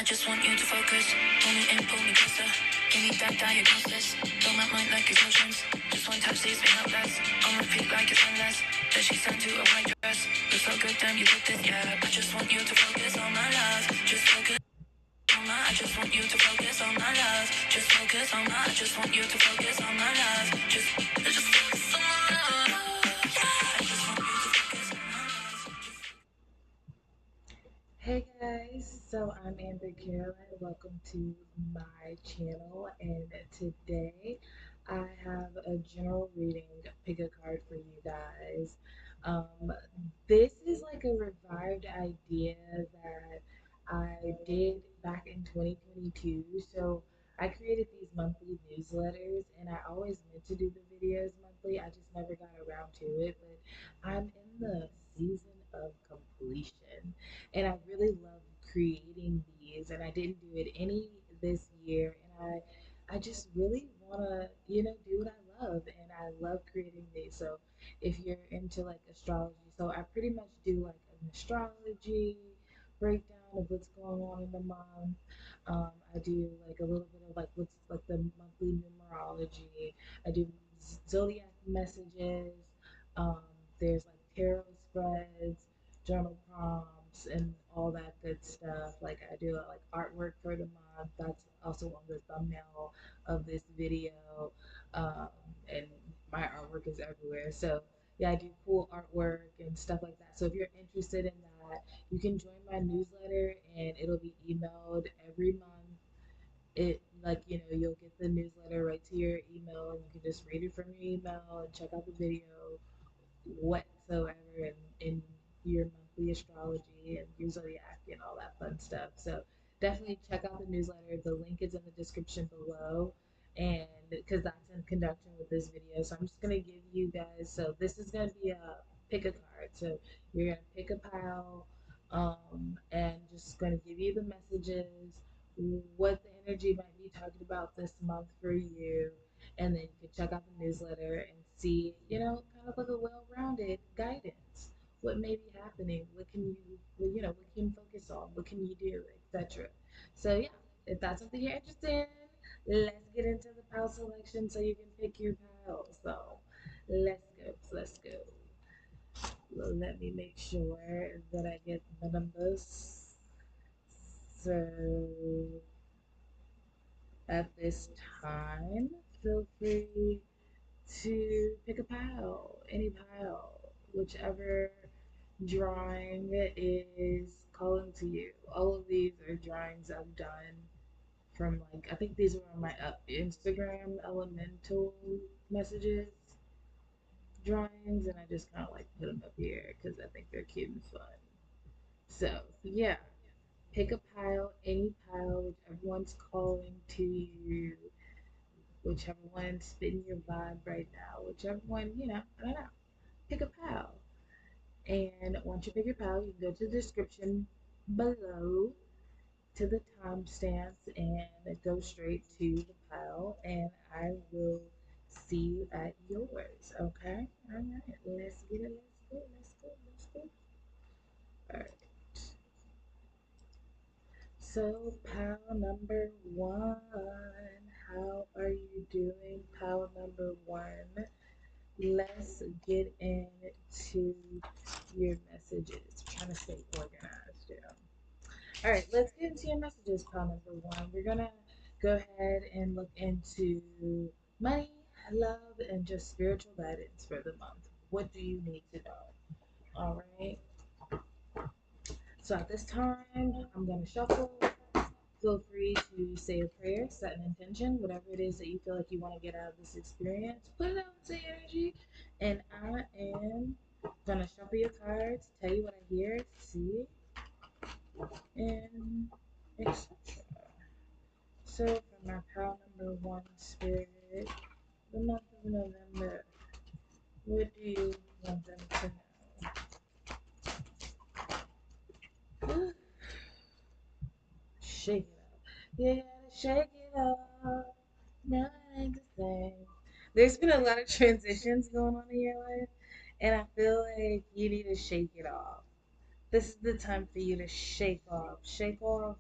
I just want you to focus. Pull me in, pull me closer. Give me that diagnosis. Fill my mind like explosions. Just one touch leaves me helpless. On repeat like it's endless. Then she's turned to a white dress. You're so good, damn, you did this, yeah. I just want you to focus on my love. Just focus on my. I just want you to focus on my love. Just focus on my. I just want you to focus on my love. Just focus on my love. Yeah. I just want you to focus on my love. Hey guys, so I'm Amber Caroline. Welcome to my channel, and today I have a general reading pick a card for you guys. Um, this is like a revived idea that I did back in 2022. So I created these monthly newsletters, and I always meant to do the videos monthly. I just never got around to it, but I'm in the season of completion and I really love creating these and I didn't do it any this year and I just really want to do what I love and I love creating these. So if you're into like astrology, so I pretty much do like an astrology breakdown of what's going on in the month. I do like a little bit of like what's like the monthly numerology. I do zodiac messages. um, there's like tarot spreads, journal prompts, and all that good stuff. Like I do like artwork for the month. That's also on the thumbnail of this video, um, and my artwork is everywhere. So yeah, I do cool artwork and stuff like that. So if you're interested in that, you can join my newsletter, and it'll be emailed every month. It like you'll get the newsletter right to your email, and you can just read it from your email and check out the video whatsoever in your monthly astrology and your zodiac and all that fun stuff. So definitely check out the newsletter. The link is in the description below. And because that's in conjunction with this video. So I'm just going to give you guys, so this is going to be a pick a card. So you're going to pick a pile and just going to give you the messages, what the energy might be talking about this month for you, and then you can check out the newsletter and see, kind of like a well-rounded guidance. What may be happening? What can you, what can you focus on? What can you do, etc. So yeah, if that's something you're interested in, let's get into the pile selection so you can pick your pile. So let's go. Let's go. Well, let me make sure that I get the numbers. So at this time, feel free to pick a pile, any pile, whichever drawing is calling to you. All of these are drawings I've done from like, I think these were on my Instagram elemental messages drawings, and I just kind of like put them up here because I think they're cute and fun. So, yeah, pick a pile, any pile, whichever one's calling to you, whichever one's spitting your vibe right now, whichever one, I don't know, pick a pal. And once you pick your pal, you can go to the description below to the timestamps and go straight to the pile, and I will see you at yours. Okay? All right. Let's get it. Let's go. Let's go. Let's go. All right. So, pal number one, how are you doing, pal number one? Let's get into your messages. I'm trying to stay organized, yeah. All right, let's get into your messages, pal number one. We're gonna go ahead and look into money, love, and just spiritual guidance for the month. What do you need to know? All right. So at this time, I'm gonna shuffle. Feel free to say a prayer, set an intention, whatever it is that you feel like you want to get out of this experience. Put it out into energy. And I am going to shuffle your cards, tell you what I hear, see, and etc. So for my pile number one spirit, the month of November, what do you want them to know? Shake it up. You gotta shake it up. No, it ain't the same. There's been a lot of transitions going on in your life, and I feel like you need to shake it off. This is the time for you to shake off. Shake off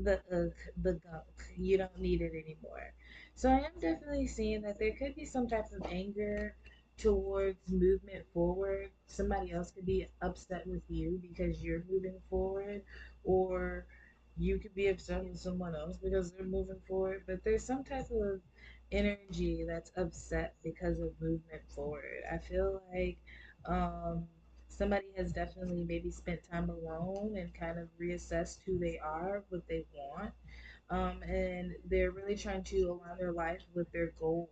the gunk. You don't need it anymore. So I am definitely seeing that there could be some type of anger towards movement forward. Somebody else could be upset with you because you're moving forward, or you could be upset with someone else because they're moving forward. But there's some type of energy that's upset because of movement forward. I feel like um, somebody has definitely maybe spent time alone and kind of reassessed who they are, what they want, and they're really trying to align their life with their goals.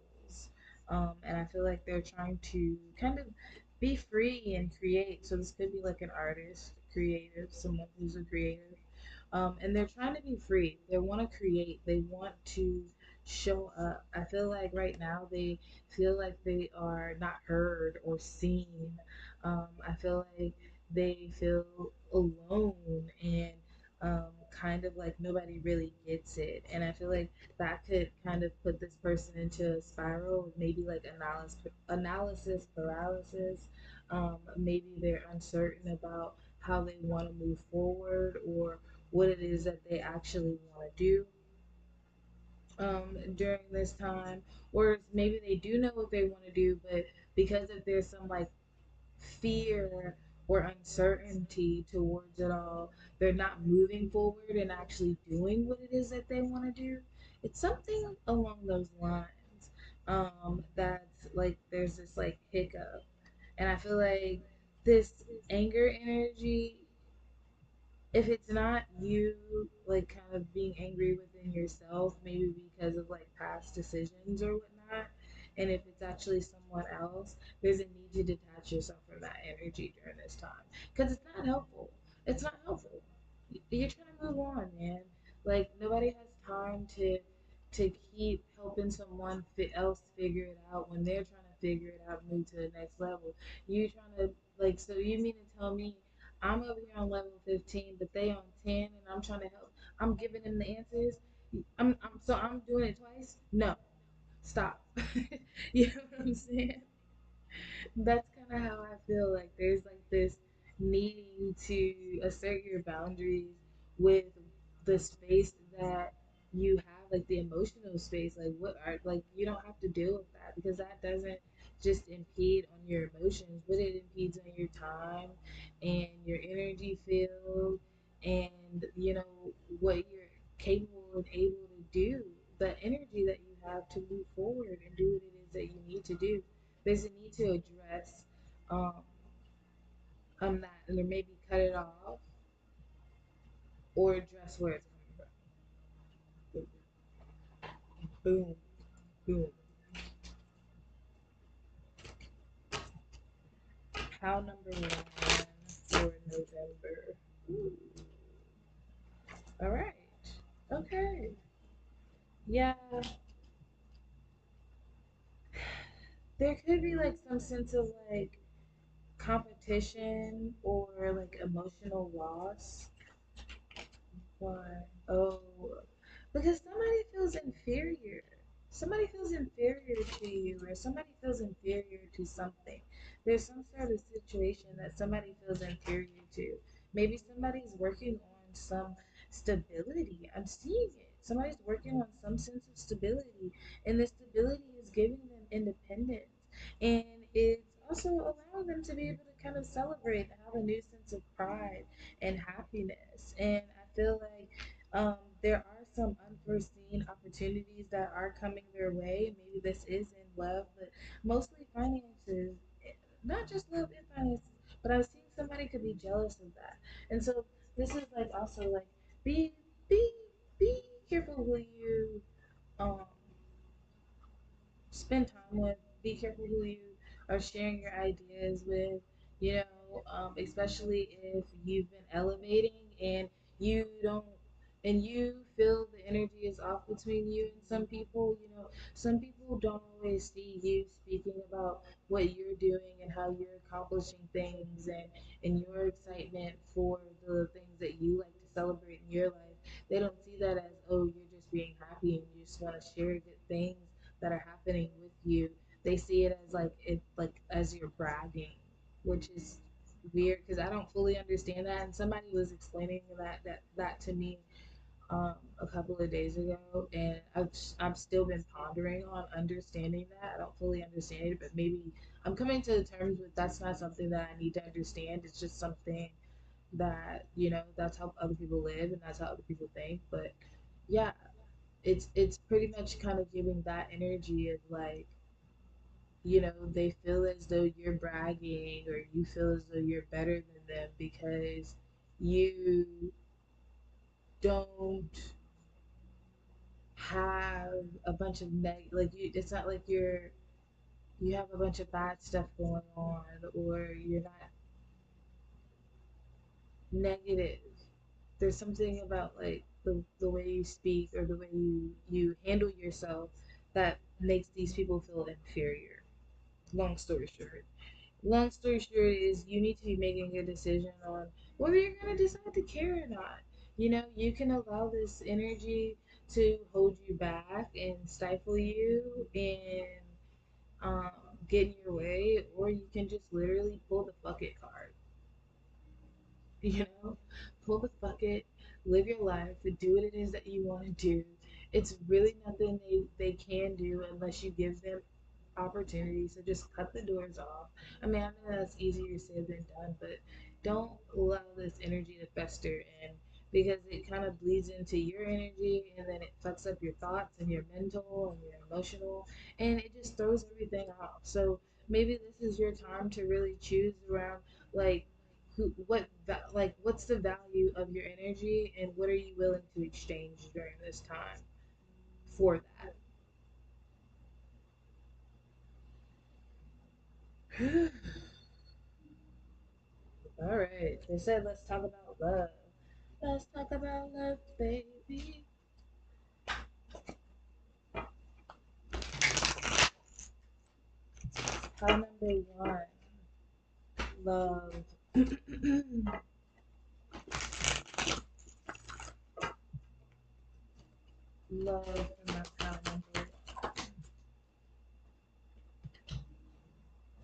And I feel like they're trying to kind of be free and create. So this could be like an artist, creative, someone who's a creative. And they're trying to be free. They want to create. They want to show up. I feel like right now they feel like they are not heard or seen. I feel like they feel alone and kind of like nobody really gets it. And I feel like that could kind of put this person into a spiral of maybe like analysis paralysis. Maybe they're uncertain about how they want to move forward or what it is that they actually want to do during this time, or maybe they do know what they want to do, but because if there's some like fear or uncertainty towards it all, they're not moving forward and actually doing what it is that they want to do. It's something along those lines. That's like there's this like hiccup, and I feel like this anger energy, if it's not you like kind of being angry within yourself, maybe because of like past decisions or whatnot, and if it's actually someone else, there's a need to detach yourself from that energy during this time because it's not helpful. It's not helpful. You're trying to move on, man. Like nobody has time to keep helping someone else figure it out when they're trying to figure it out and move to the next level. You trying to like so you mean to tell me I'm over here on level 15, but they on 10, and I'm trying to help. I'm giving them the answers. I'm doing it twice. No, stop. You know what I'm saying? That's kind of how I feel like there's like this needing to assert your boundaries with the space that you have, like the emotional space. Like, what are, like, you don't have to deal with that because that doesn't just impede on your emotions, but it impedes on your time and your energy field and, you know, what you're capable and able to do, the energy that you have to move forward and do what it is that you need to do. There's a need to address um, that and or maybe cut it off or address where it's coming from. Boom, boom. How number one for November. Ooh. All right. Okay. Yeah, there could be like some sense of like competition or like emotional loss. Why? Oh, because somebody feels inferior. Somebody feels inferior to you, or somebody feels inferior to something. There's some sort of situation that somebody feels inferior to. Maybe somebody's working on some stability. I'm seeing it. Somebody's working on some sense of stability, and the stability is giving them independence. And it's also allowing them to be able to kind of celebrate and have a new sense of pride and happiness. And I feel like there are some unforeseen opportunities that are coming their way. Maybe this is in love, but mostly finances. Not just love and finances, but I'm seeing somebody could be jealous of that. And so this is like also like be be be careful who you um spend time with. Be careful who you are sharing your ideas with. You know, especially if you've been elevating and you don't, and you feel the energy is off between you and some people. You know, some people don't always see you speaking about what you're doing and how you're accomplishing things and your excitement for the things that you like to celebrate in your life. They don't see that as, oh, you're just being happy and you just want to share good things that are happening with you. They see it as like as you're bragging, which is weird because I don't fully understand that. And somebody was explaining that to me a couple of days ago, and I've still been pondering on understanding that. I don't fully understand it, but maybe I'm coming to terms with that's not something that I need to understand. It's just something that that's how other people live and that's how other people think. But yeah, it's pretty much kind of giving that energy of like they feel as though you're bragging or you feel as though you're better than them because you don't have a bunch of it's not like you have a bunch of bad stuff going on or you're not negative. There's something about like the way you speak or the way you handle yourself that makes these people feel inferior. Long story short. Long story short is you need to be making a decision on whether you're going to decide to care or not. You can allow this energy to hold you back and stifle you and um, get in your way, or you can just literally pull the bucket card. You know, pull the bucket, live your life, do what it is that you want to do. It's really nothing they can do unless you give them opportunities. So just cut the doors off. I know that's easier said than done, but don't allow this energy to fester in because it kind of bleeds into your energy and then it fucks up your thoughts and your mental and your emotional and it just throws everything off. So maybe this is your time to really choose around like what's the value of your energy and what are you willing to exchange during this time for that. All right. They said let's talk about love. Let's talk about love, baby. Pile number one, love. Love for my pile number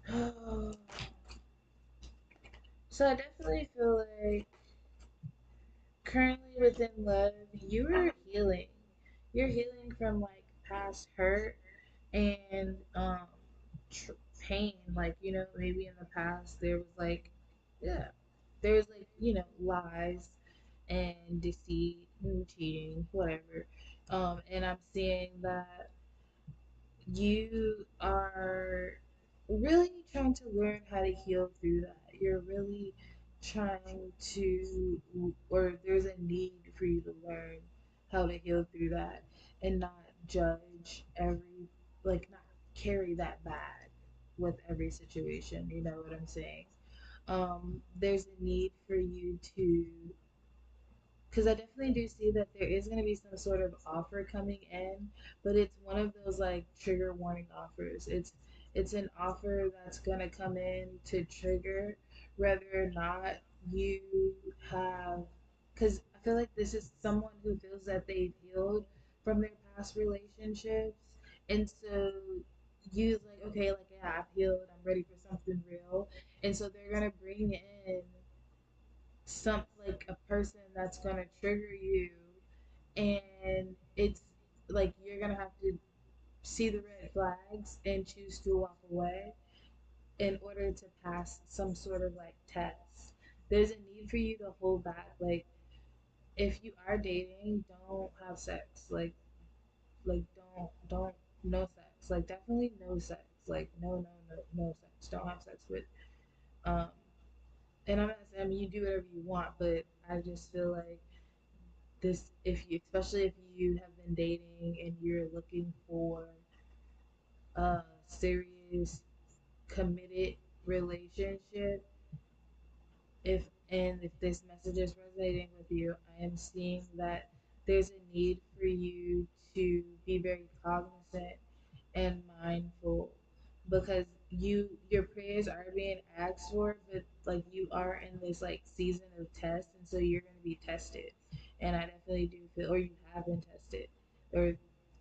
one. So I definitely feel like currently within love, you are healing. You're healing from like past hurt and tr- pain. Like maybe in the past there was like, yeah, there's like lies and deceit and cheating, whatever. And I'm seeing that you are really trying to learn how to heal through that. You're really trying to, or there's a need for you to learn how to heal through that and not judge not carry that bag with every situation. You know what I'm saying? There's a need for you to because I definitely do see that there is going to be some sort of offer coming in, but it's one of those like trigger warning offers. It's an offer that's going to come in to trigger whether or not you have because I feel like this is someone who feels that they've healed from their past relationships, and so you like okay like yeah I've healed I'm ready for something real, and so they're gonna bring in some like a person that's gonna trigger you and it's like you're gonna have to see the red flags and choose to walk away in order to pass some sort of like test. There's a need for you to hold back. Like if you are dating, don't have sex. Like don't no sex. Like definitely no sex. Like no sex. Don't have sex with um and I'm not saying I mean you do whatever you want, but I just feel like this if you especially if you have been dating and you're looking for a serious committed relationship if this message is resonating with you I am seeing that there's a need for you to be very cognizant and mindful because your prayers are being asked for but like you are in this like season of test and so you're going to be tested and I definitely do feel or you have been tested or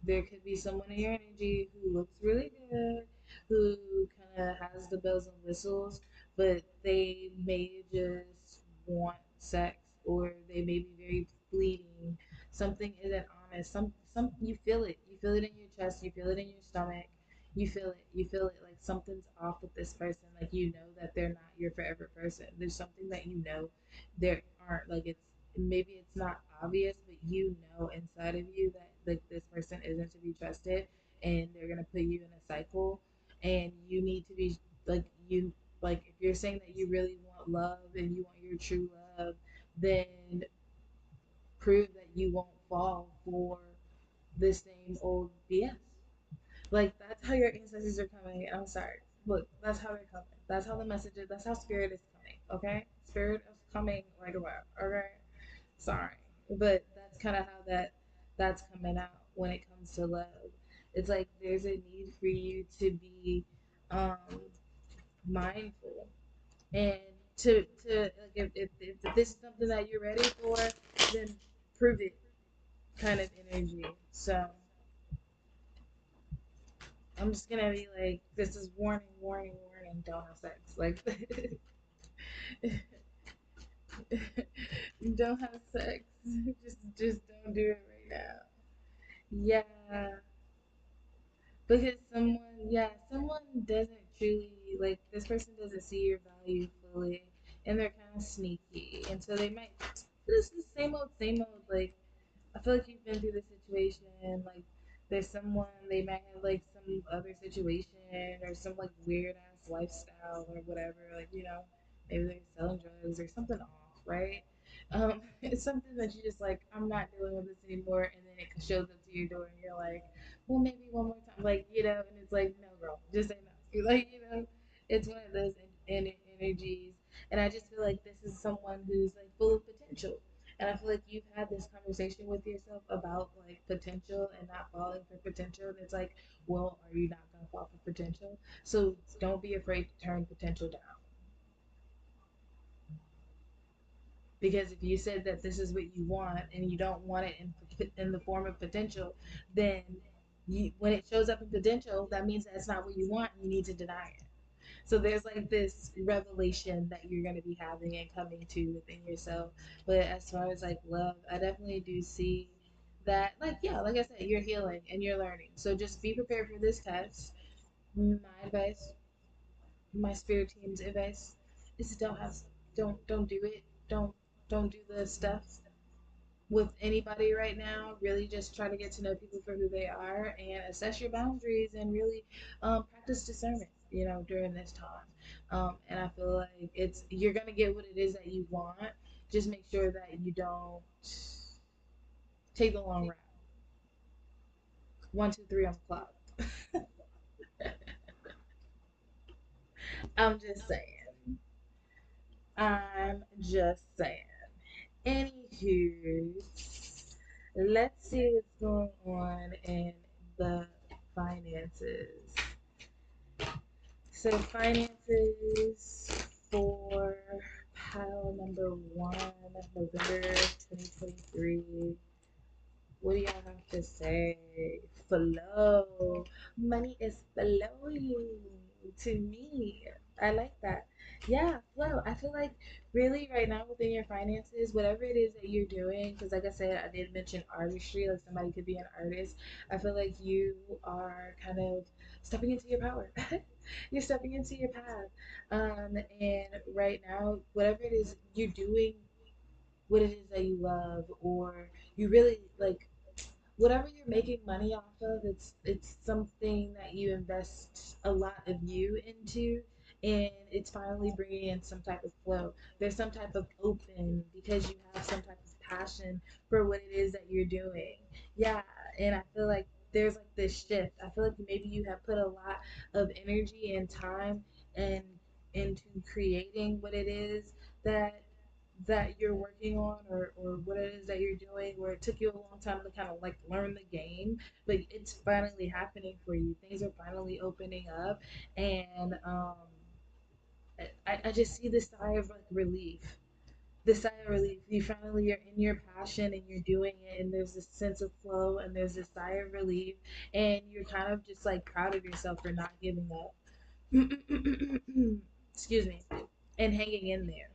there could be someone in your energy who looks really good who kind of has the bells and whistles but they may just want sex or they may be very fleeting something isn't honest. Some you feel it. You feel it in your chest. You feel it in your stomach. You feel it. You feel it like something's off with this person. Like you know that they're not your forever person. There's something that you know there aren't. Like it's maybe it's not obvious, but you know inside of you that like this person isn't to be trusted, and they're gonna put you in a cycle, and you need to be like you like if you're saying that you really want love and you want your true love, then prove that you won't fall for the same old BS. Like that's how your ancestors are coming. I'm sorry. Look, that's how they're coming. That's how the message is. That's how spirit is coming. Okay, spirit is coming like a web. Okay, sorry, but that's kind of how that's coming out when it comes to love. It's like there's a need for you to be um, mindful and to like if this is something that you're ready for, then prove it kind of energy. So I'm just gonna be like, this is warning, warning, warning. Don't have sex. Like, don't have sex. Just don't do it right now. Yeah, because someone doesn't truly like this person doesn't see your value fully, and they're kind of sneaky, and so they might. This is the same old. Like I feel like you've been through the situation. Like there's someone they might have like some other situation or some like weird ass lifestyle or whatever. Like maybe they're selling drugs or something off, right? It's something that you just like. I'm not dealing with this anymore, and then it shows up to your door, and you're like, well, maybe one more time, like and it's like, no, girl, just say no. Like it's one of those energies, and I just feel like this is someone who's like full of potential and I feel like you've had this conversation with yourself about like potential and not falling for potential. And it's like, well, are you not going to fall for potential? So don't be afraid to turn potential down. Because if you said that this is what you want and you don't want it in the form of potential, then when it shows up in potential, that means that it's not what you want and you need to deny it. So there's like this revelation that you're going to be having and coming to within yourself. But as far as like love, I definitely do see that, like, yeah, like I said, you're healing and you're learning. So just be prepared for this test. My advice, my spirit team's advice is don't do it. Don't do the stuff with anybody right now. Really just try to get to know people for who they are and assess your boundaries and really practice discernment, during this time. And I feel like you're going to get what it is that you want. Just make sure that you don't take the long route. 1, 2, 3 on the clock. I'm just saying. I'm just saying. Anywho, let's see what's going on in the finances. So finances for pile number one, November 2023. What do y'all have to say? Flow. Money is flowing to me. I like that. Yeah, flow. I feel like really right now within your finances, whatever it is that you're doing, because like I said, I did mention artistry, like somebody could be an artist. I feel like you are kind of stepping into your power. You're stepping into your path. And right now, whatever it is you're doing, what it is that you love, or you really like whatever you're making money off of, it's something that you invest a lot of you into, and it's finally bringing in some type of flow. There's some type of open because you have some type of passion for what it is that you're doing. Yeah, and I feel like there's like this shift. I feel like maybe you have put a lot of energy and time and into creating what it is that you're working on, or what it is that you're doing, where it took you a long time to kind of like learn the game, but it's finally happening for you. Things are finally opening up, and I just see this sigh of like relief. This sigh of relief. You finally are in your passion and you're doing it, and there's this sense of flow, and there's this sigh of relief, and you're kind of just like proud of yourself for not giving up. Excuse me, and hanging in there.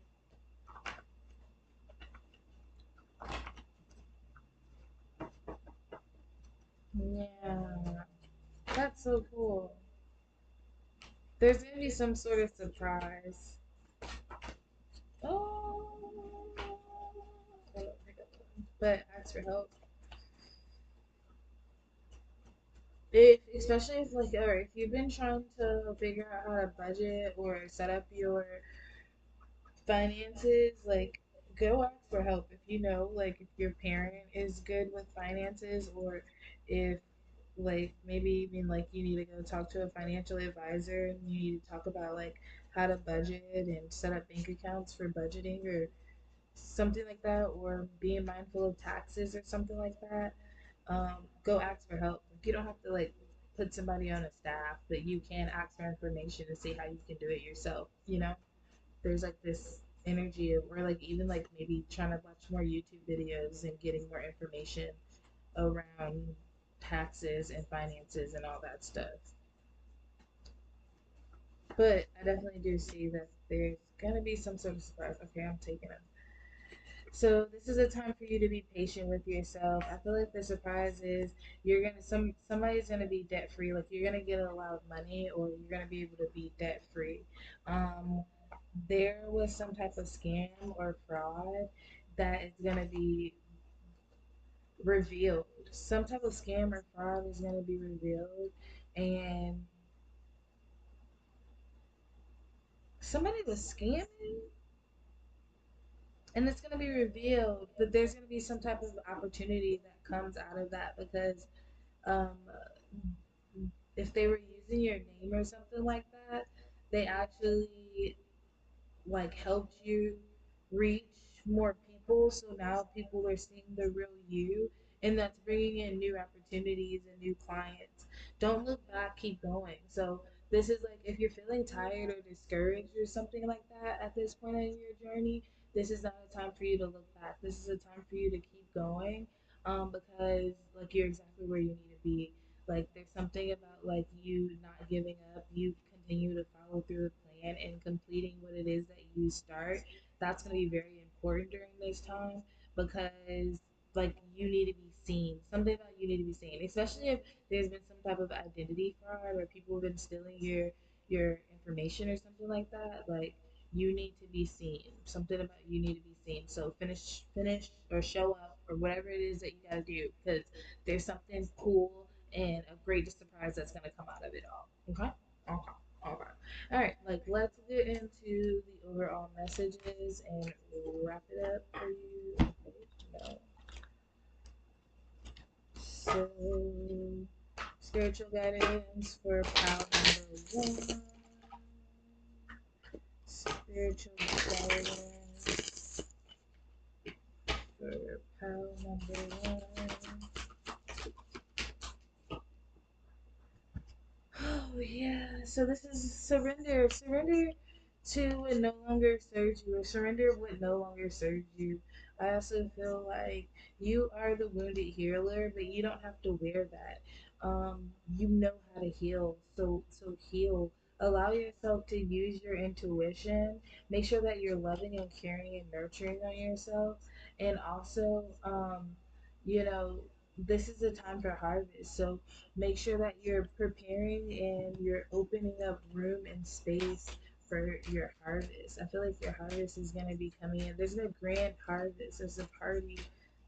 Yeah, that's so cool. There's gonna be some sort of surprise. Oh, but ask for help. If, especially if like, or if you've been trying to figure out how to budget or set up your finances, like go ask for help. If you know, like if your parent is good with finances, or if like maybe even like you need to go talk to a financial advisor and you need to talk about like how to budget and set up bank accounts for budgeting or something like that, or being mindful of taxes or something like that, go ask for help. You don't have to like put somebody on a staff, but you can ask for information to see how you can do it yourself. You know, there's like this energy of, or like even like maybe trying to watch more YouTube videos and getting more information around taxes and finances and all that stuff. But I definitely do see that there's gonna be some sort of surprise. Okay, I'm taking it. So this is a time for you to be patient with yourself. I feel like the surprise is you're gonna somebody's gonna be debt free. Like you're gonna get a lot of money, or you're gonna be able to be debt free. Um, there was some type of scam or fraud that is gonna be revealed. Some type of scam or fraud is gonna be revealed, and somebody was scamming, and it's gonna be revealed. But there's gonna be some type of opportunity that comes out of that because um, if they were using your name or something like that, they actually like helped you reach more people. So now people are seeing the real you, and that's bringing in new opportunities and new clients. Don't look back, keep going. So this is like if you're feeling tired or discouraged or something like that at this point in your journey, this is not a time for you to look back. This is a time for you to keep going, because like you're exactly where you need to be. Like there's something about like you not giving up. You continue to follow through the plan and completing what it is that you start. That's going to be very important during this time because like you need to be seen. Something about you need to be seen, especially if there's been some type of identity fraud or people have been stealing your information or something like that. Like you need to be seen. Something about you need to be seen. So finish or show up or whatever it is that you gotta do because there's something cool and a great surprise that's gonna come out of it all. Okay? Okay. Okay. All right. Like let's get into the overall messages and wrap it up for you. Okay, no. So spiritual guidance for pal number one. Spiritual guidance for pal number one. Oh yeah. So this is surrender. Surrender to what no longer serves you, or surrender what no longer serves you. I also feel like you are the wounded healer, but you don't have to wear that. You know how to heal, so heal. Allow yourself to use your intuition. Make sure that you're loving and caring and nurturing on yourself, and also, you know, this is a time for harvest. So make sure that you're preparing and you're opening up room and space for your harvest. I feel like your harvest is going to be coming in. There's a grand harvest. There's a party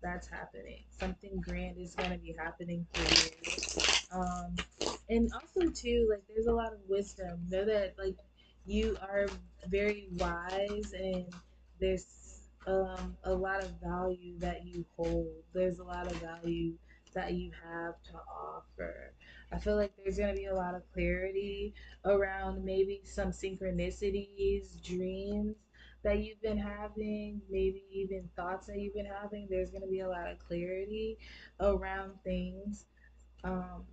that's happening. Something grand is going to be happening for you. And also too, like there's a lot of wisdom. Know that like you are very wise, and there's a lot of value that you hold. There's a lot of value that you have to offer. I feel like there's going to be a lot of clarity around maybe some synchronicities, dreams that you've been having, maybe even thoughts that you've been having. There's going to be a lot of clarity around things. Um,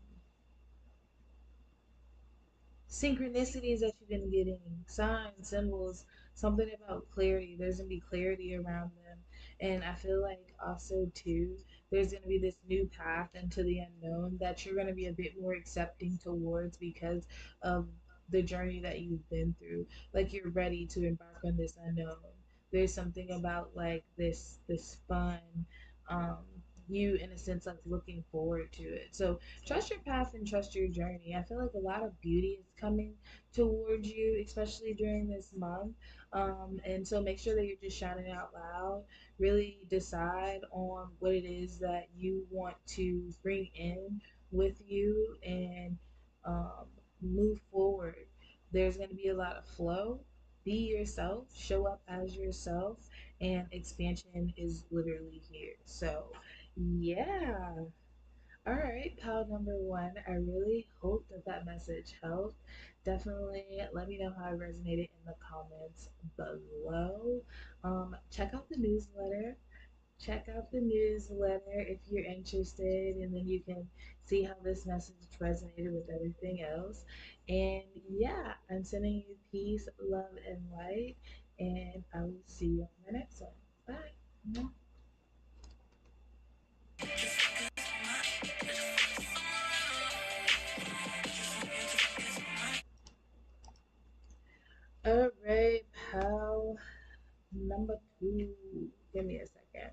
Synchronicities that you've been getting, signs, symbols, something about clarity. There's gonna be clarity around them. And I feel like also too, there's gonna be this new path into the unknown that you're gonna be a bit more accepting towards because of the journey that you've been through. Like you're ready to embark on this unknown. There's something about like this fun, um, you in a sense like looking forward to it. So trust your path and trust your journey. I feel like a lot of beauty is coming towards you, especially during this month. And so make sure that you're just shouting out loud. Really decide on what it is that you want to bring in with you and um, move forward. There's going to be a lot of flow. Be yourself, show up as yourself, and expansion is literally here. So, yeah. All right, pal number one. I really hope that that message helped. Definitely let me know how it resonated in the comments below. Check out the newsletter. Check out the newsletter if you're interested, and then you can see how this message resonated with everything else. And yeah, I'm sending you peace, love, and light, and I will see you on the next one. Bye. All right, pal number two. Give me a second.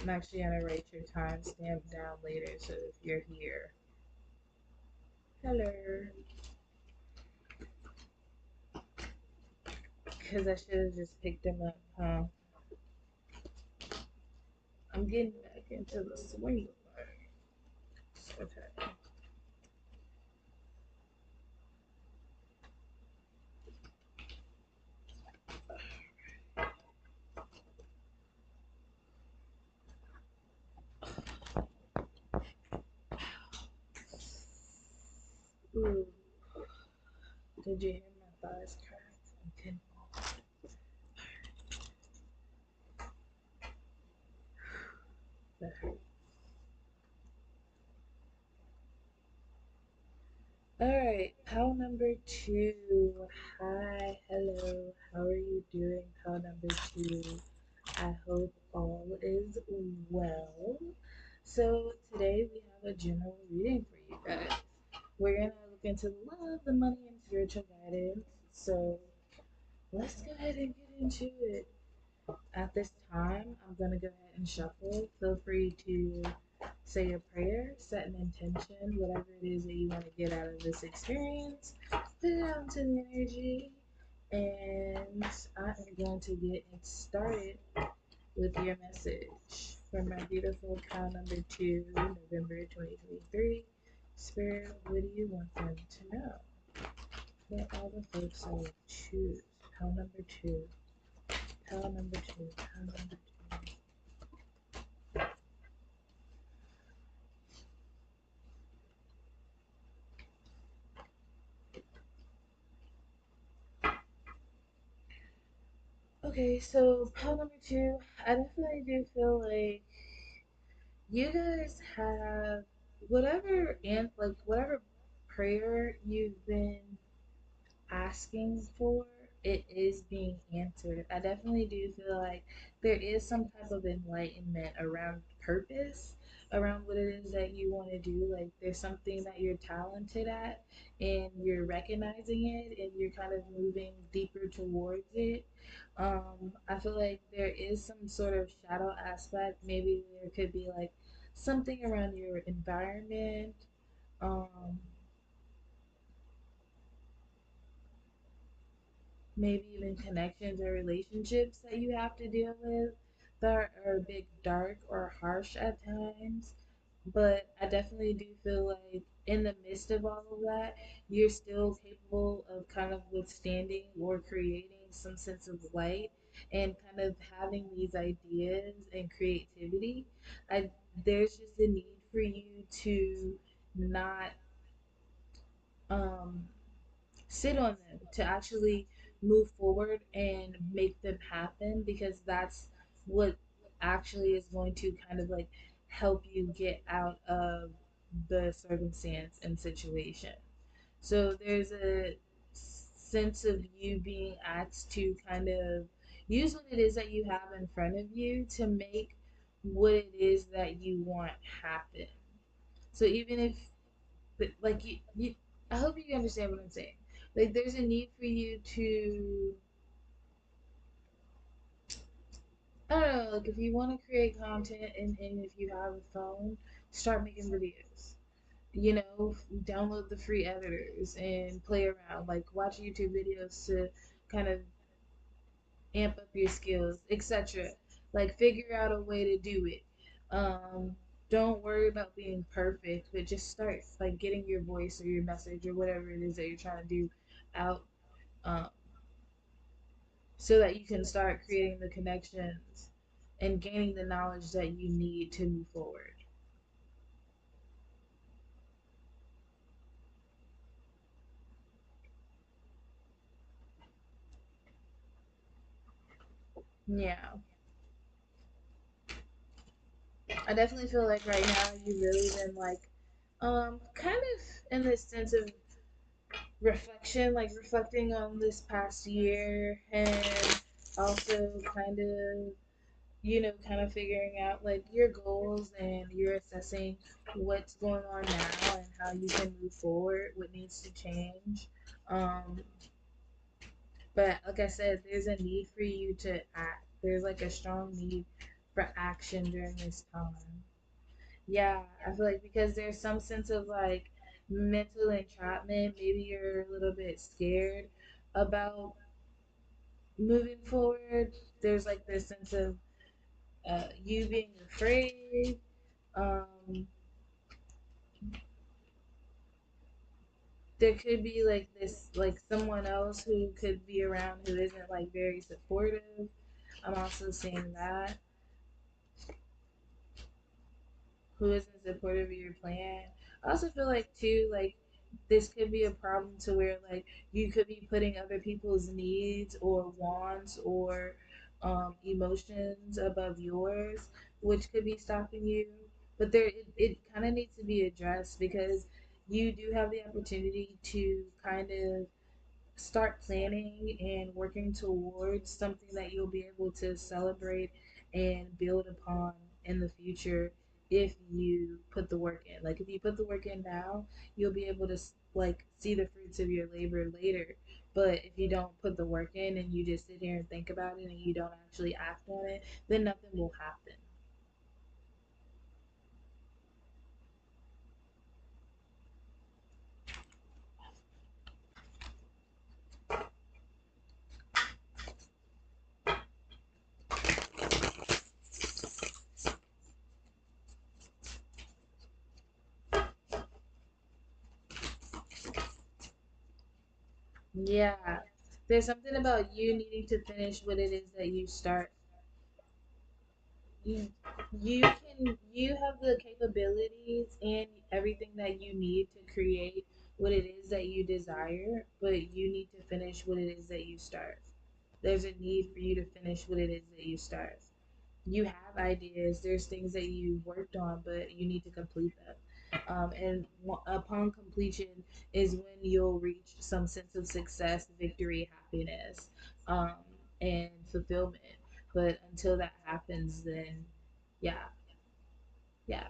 I'm actually gonna write your timestamp down later, so if you're here, hello, because I should have just picked them up, huh? I'm getting back into the swing of things. Okay. Ooh, did you hear my thighs crack? I'm getting that hurt. All right, pal number two. Hi, hello. How are you doing, pal number two? I hope all is well. So today we have a general reading for you guys. We're gonna look into love, the money, and spiritual guidance. So let's go ahead and get into it. At this time, I'm gonna go ahead and shuffle. Feel free to say a prayer, set an intention, whatever it is that you want to get out of this experience. Put it out into the energy, and I am going to get it started with your message from my beautiful cow number two, November 2023. Spirit, what do you want them to know? What all the folks I will choose. Cow number two, cow number two, cow number two. Okay, so cow number two, I definitely do feel like you guys have whatever and like whatever prayer you've been asking for, it is being answered. I definitely do feel like there is some type of enlightenment around purpose, around what it is that you want to do. Like there's something that you're talented at and you're recognizing it and you're kind of moving deeper towards it. I feel like there is some sort of shadow aspect. Maybe there could be like something around your environment. Um, Maybe even connections or relationships that you have to deal with that are a bit dark or harsh at times. But I definitely do feel like in the midst of all of that, you're still capable of kind of withstanding or creating some sense of light and kind of having these ideas and creativity. I There's just a need for you to not um sit on them, to actually move forward and make them happen, because that's what actually is going to kind of like help you get out of the circumstance and situation. So there's a sense of you being asked to kind of use what it is that you have in front of you to make what it is that you want happen. So even if like you I hope you understand what I'm saying. Like there's a need for you to I don't know, like if you want to create content and if you have a phone, start making videos. You know, download the free editors and play around. Like watch YouTube videos to kind of amp up your skills, etc. Like figure out a way to do it. Don't worry about being perfect, but just start like getting your voice or your message or whatever it is that you're trying to do out, um, so that you can start creating the connections and gaining the knowledge that you need to move forward. Yeah, I definitely feel like right now you've really been like, kind of in this sense of reflection, like reflecting on this past year and also kind of, kind of figuring out like your goals and you're assessing what's going on now and how you can move forward, what needs to change. Um, but like I said, there's a need for you to act. There's like a strong need for action during this time. Yeah, I feel like because there's some sense of like mental entrapment, maybe you're a little bit scared about moving forward. There's like this sense of you being afraid. Um, there could be like this, like someone else who could be around who isn't like very supportive. I'm also seeing that, who isn't supportive of your plan. I also feel like too, like this could be a problem to where like you could be putting other people's needs or wants or emotions above yours, which could be stopping you. But it kind of needs to be addressed because you do have the opportunity to kind of start planning and working towards something that you'll be able to celebrate and build upon in the future if you put the work in. Like if you put the work in now, you'll be able to like see the fruits of your labor later. But if you don't put the work in and you just sit here and think about it and you don't actually act on it, then nothing will happen. Yeah. There's something about you needing to finish what it is that you start. You have the capabilities and everything that you need to create what it is that you desire, but you need to finish what it is that you start. There's a need for you to finish what it is that you start. You have ideas, there's things that you worked on, but you need to complete them. And upon completion is when you'll reach some sense of success, victory, happiness, um, and fulfillment. But until that happens, then yeah, yeah.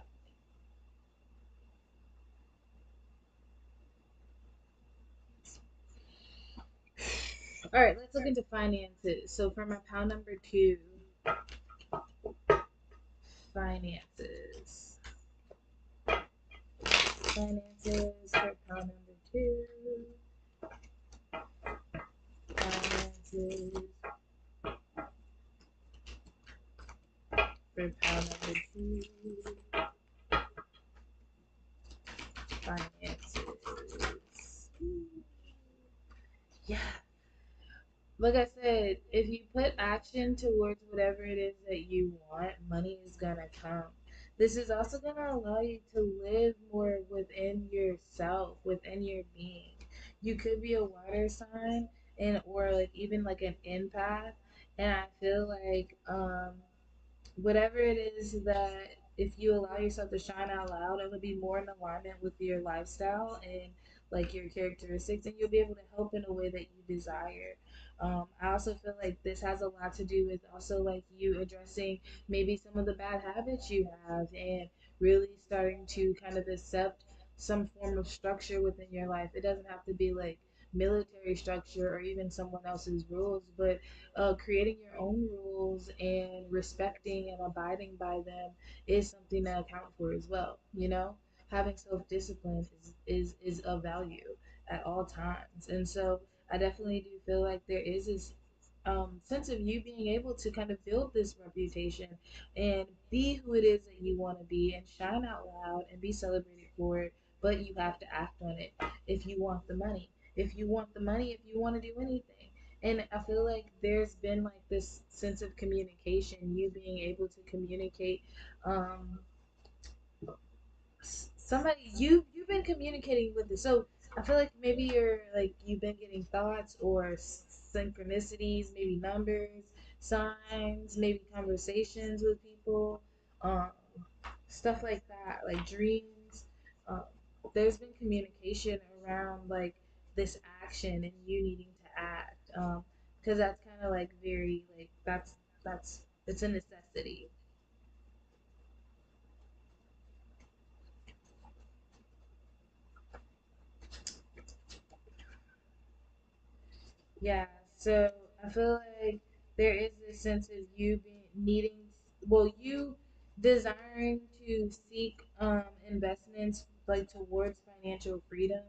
All right, let's look into finances. So for my pound number two, finances. Finances for pound number two. Finances for pound number two. Finances. Yeah, like I said, if you put action towards whatever it is that you want, money is gonna come. This is also gonna allow you to live more within yourself, within your being. You could be a water sign and or like even like an empath, and I feel like whatever it is that if you allow yourself to shine out loud, it'll be more in alignment with your lifestyle and like your characteristics, and you'll be able to help in a way that you desire. I also feel like this has a lot to do with also like you addressing maybe some of the bad habits you have and really starting to kind of accept some form of structure within your life. It doesn't have to be like military structure or even someone else's rules, but creating your own rules and respecting and abiding by them is something to account for as well. You know, having self discipline is of value at all times, and so I definitely do feel like there is this sense of you being able to kind of build this reputation and be who it is that you want to be and shine out loud and be celebrated for it. But you have to act on it if you want the money. If you want the money, if you want to do anything. And I feel like there's been like this sense of communication, you being able to communicate um, somebody you've been communicating with it. So I feel like maybe you've been getting thoughts or synchronicities, maybe numbers, signs, maybe conversations with people, um, stuff like that, like dreams. Um, there's been communication around like this action and you needing to act, because that's kind of like very like that's it's a necessity. Yeah, so I feel like there is this sense of you being needing, well, you desiring to seek investments like towards financial freedom,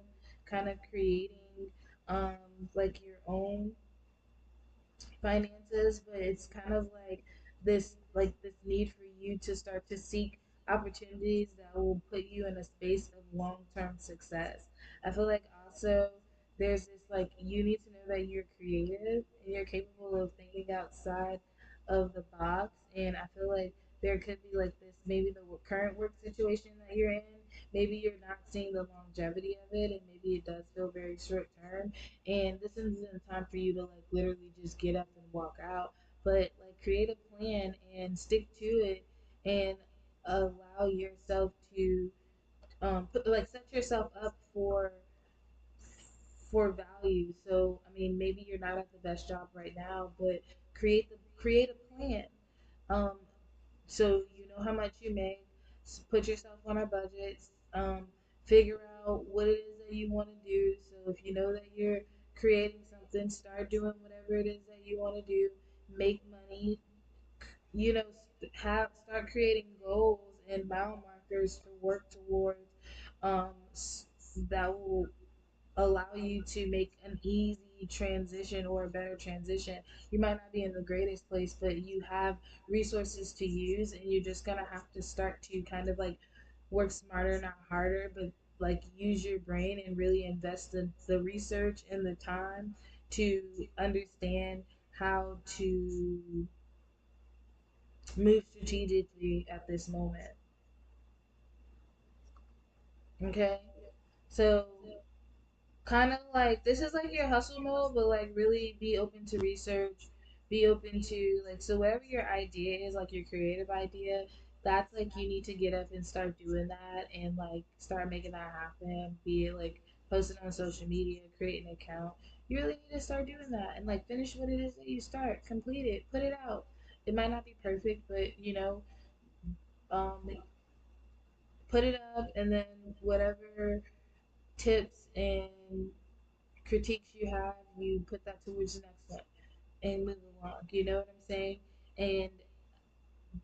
kind of creating like your own finances, but it's kind of like this need for you to start to seek opportunities that will put you in a space of long-term success. I feel like also there's this like you need to know that you're creative and you're capable of thinking outside of the box, and I feel like there could be like this maybe the current work situation that you're in, maybe you're not seeing the longevity of it and maybe it does feel very short term, and this isn't a time for you to like literally just get up and walk out, but like create a plan and stick to it and allow yourself to like set yourself up for value. So I mean, maybe you're not at the best job right now, but create a plan. Um, so you know how much you make. Put yourself on a budget. Figure out what it is that you want to do. So if you know that you're creating something, start doing whatever it is that you want to do. Make money. You know, start creating goals and mile markers to work towards. Um, that will allow you to make an easy transition or a better transition. You might not be in the greatest place, but you have resources to use, and you're just gonna have to start to kind of like work smarter, not harder, but like use your brain and really invest the research and the time to understand how to move strategically at this moment. Okay? So kind of like this is like your hustle mode, but like really be open to research, be open to like so whatever your idea is, like your creative idea, that's like you need to get up and start doing that and like start making that happen. Be it like posting on social media, create an account. You really need to start doing that and like finish what it is that you start, complete it, put it out. It might not be perfect, but you know, um, put it up and then whatever tips and critiques you have, you put that towards the next one and move along. You know what I'm saying? And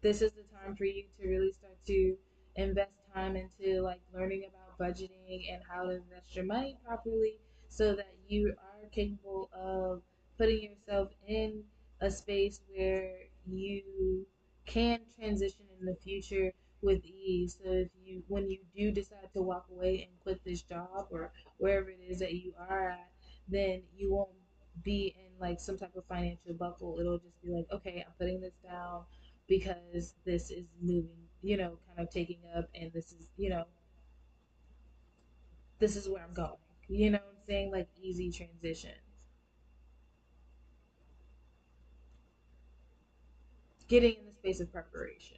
this is the time for you to really start to invest time into like learning about budgeting and how to invest your money properly so that you are capable of putting yourself in a space where you can transition in the future with ease. So if you when you do decide to walk away and quit this job or wherever it is that you are at, then you won't be in like some type of financial buckle. It'll just be like, okay, I'm putting this down because this is moving, you know, kind of taking up, and this is, you know, this is where I'm going. You know what I'm saying? Like easy transition. Getting in the space of preparation.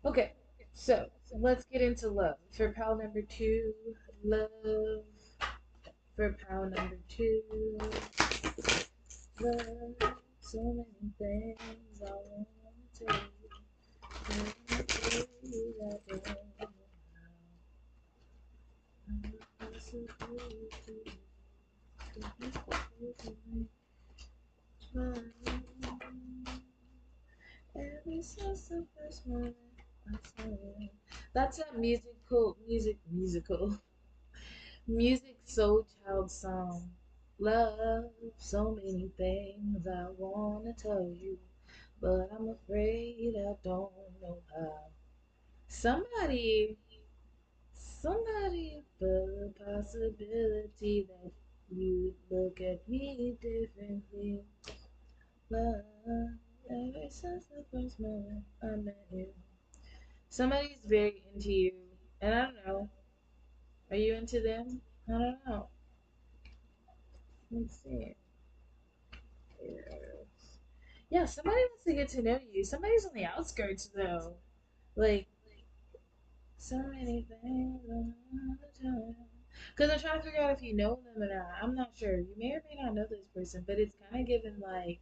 Okay, so let's get into love. For pile number two, love. For pile number two, love. So many things I want to tell you. I want to tell you that I don't know how. I'm possible to That's a music soul child song. Love, so many things I wanna tell you, but I'm afraid I don't know how. Somebody, somebody, for the possibility that you look at me differently. Love, ever since the first moment I met you. Somebody's very into you, and I don't know. Are you into them? I don't know. Let's see. Yeah, somebody wants to get to know you. Somebody's on the outskirts though. Like so many things I wanna tell you. Because I'm trying to figure out if you know them or not. I'm not sure. You may or may not know this person, but it's kind of given like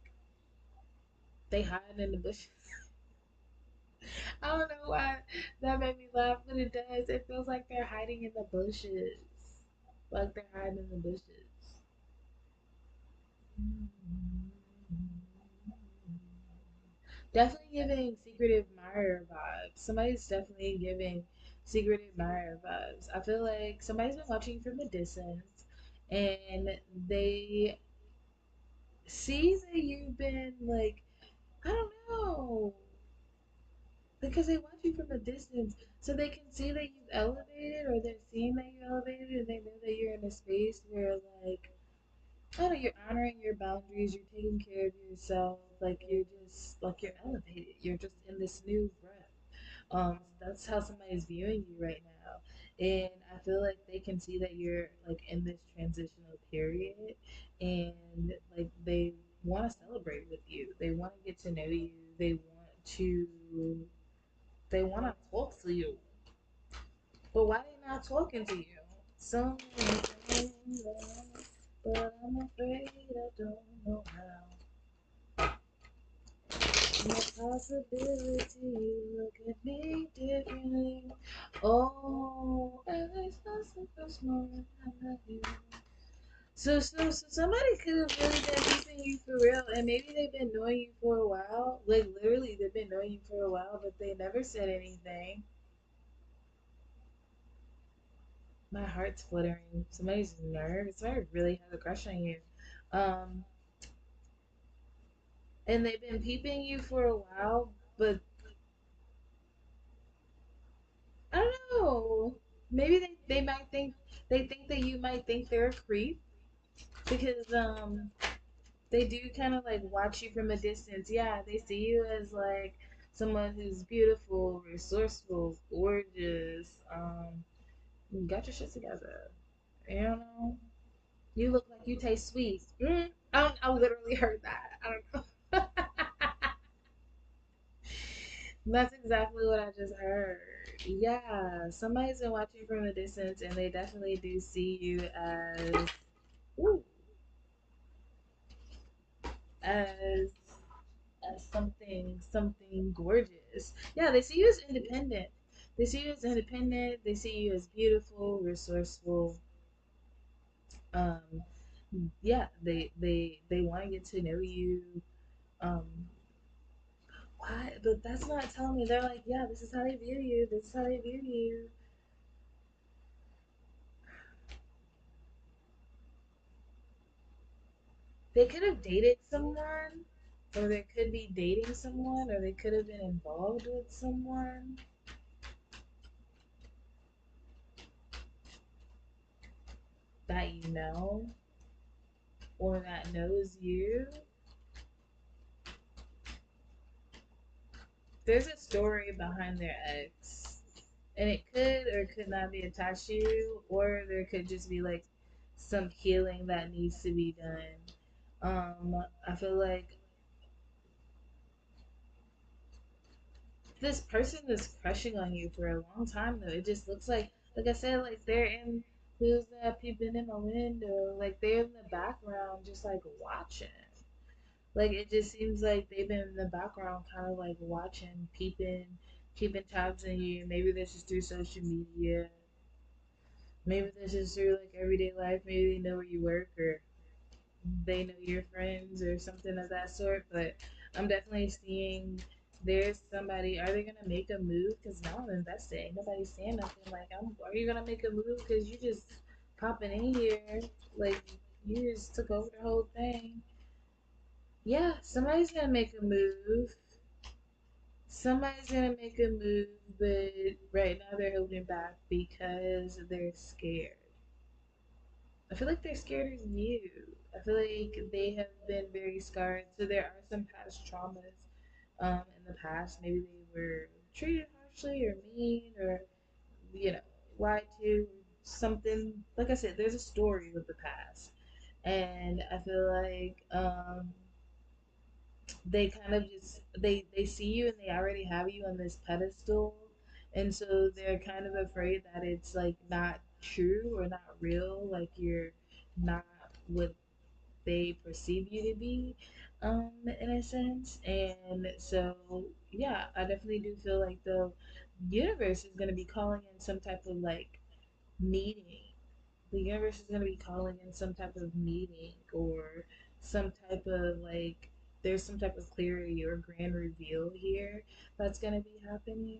they hide in the bushes. I don't know why that made me laugh, but it does. It feels like they're hiding in the bushes. Like they're hiding in the bushes. Definitely giving secret admirer vibes. Somebody's definitely giving secret admirer vibes. I feel like somebody's been watching you from a distance and they see that you've been like, I don't know, because they watch you from a distance so they can see that you've elevated or they're seeing that you elevated and they know that you're in a space where like I don't know, you're honoring your boundaries, you're taking care of yourself, like you're just like you're elevated. You're just in this new breath. That's how somebody's viewing you right now. And I feel like they can see that you're like in this transitional period and like they want to celebrate with you. They want to get to know you. To they want to talk to you. But why they not talking to you? So many things, but I'm afraid I don't know how. No possibility you look at me differently. Oh, and it's not the first moment I met you. So somebody could have really been keeping you for real, and maybe they've been knowing you for a while. Like literally, they've been knowing you for a while, but they never said anything. My heart's fluttering. Somebody's nervous. Somebody really has a crush on you. Um, and they've been peeping you for a while, but I don't know. Maybe they might think they think that you might think they're a creep because they do kind of like watch you from a distance. Yeah, they see you as like someone who's beautiful, resourceful, gorgeous. You got your shit together. You know, you look like you taste sweet. I literally heard that. I don't know. That's exactly what I just heard. Yeah, somebody's been watching from a distance, and they definitely do see you ooh, as something gorgeous. Yeah, they see you as independent. They see you as independent. They see you as beautiful, resourceful. Um, yeah, they want to get to know you. Um, why? But that's not telling me. They're like, yeah, this is how they view you. This is how they view you. They could have dated someone, or they could be dating someone, or they could have been involved with someone that you know, or that knows you. There's a story behind their ex, and it could or could not be attached to you, or there could just be like some healing that needs to be done. I feel like this person is crushing on you for a long time though. It just looks like I said, like they're in who's that peeping in my window, like they're in the background just like watching. Like it just seems like they've been in the background kind of like watching, peeping, keeping tabs on you. Maybe this is through social media. Maybe this is through like everyday life. Maybe they know where you work or they know your friends or something of that sort. But I'm definitely seeing there's somebody. Are they gonna make a move? Because now I'm invested. Ain't nobody saying nothing. Like, are you gonna make a move? Because you just popping in here, like you just took over the whole thing. Yeah, somebody's gonna make a move. Somebody's gonna make a move, but right now they're holding back because they're scared. I feel like they're scared of you. I feel like they have been very scarred. So there are some past traumas in the past. Maybe they were treated harshly or mean or, you know, lied to, something. Like I said, there's a story with the past. And I feel like they kind of just they see you and they already have you on this pedestal, and so they're kind of afraid that it's like not true or not real, like you're not what they perceive you to be, in a sense. And so yeah, I definitely do feel like the universe is going to be calling in some type of like meeting. The universe is going to be calling in some type of meeting or some type of like there's some type of clarity or grand reveal here that's going to be happening.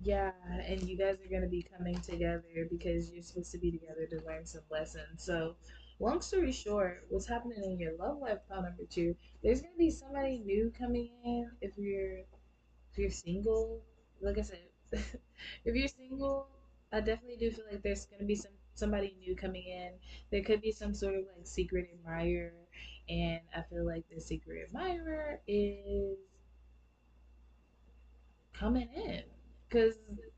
Yeah, and you guys are going to be coming together because you're supposed to be together to learn some lessons. So long story short, what's happening in your love life, pile number two, there's going to be somebody new coming in. If you're single, like I said, if you're single, I definitely do feel like there's gonna be somebody new coming in. There could be some sort of like secret admirer, and I feel like the secret admirer is coming in because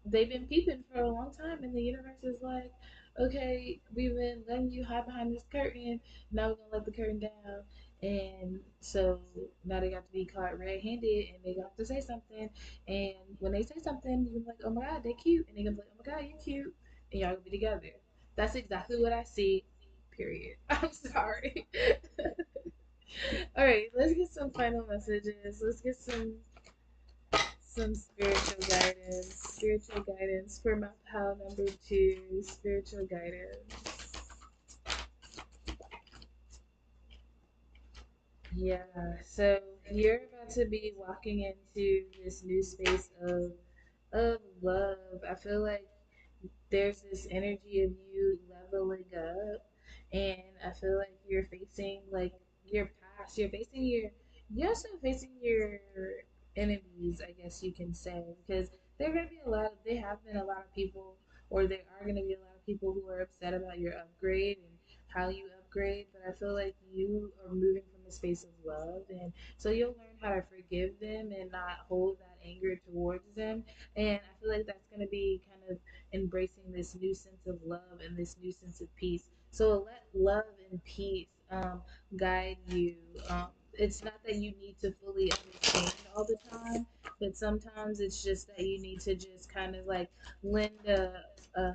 they've been peeping for a long time, and the universe is like, okay, we've been letting you hide behind this curtain. Now we're gonna let the curtain down, and so now they got to be caught red-handed, and they got to say something. And when they say something, you can be like, oh my god, they cute, and they gonna be like, oh my god, you cute, and y'all gonna be together. That's exactly what I see. Period. I'm sorry. All right, let's get some final messages. Let's get some spiritual guidance for my pal number two, spiritual guidance. Yeah, so you're about to be walking into this new space of love. I feel like there's this energy of you leveling up, and I feel like you're facing like your past. You're also facing your enemies, I guess you can say, because there have been a lot of people, or there are gonna be a lot of people who are upset about your upgrade and how you upgrade. But I feel like you are moving from a space of love, and so you'll learn how to forgive them and not hold that anger towards them. And I feel like that's gonna be kind of embracing this new sense of love and this new sense of peace. So let love and peace guide you. It's not that you need to fully understand all the time, but sometimes it's just that you need to just kind of like lend a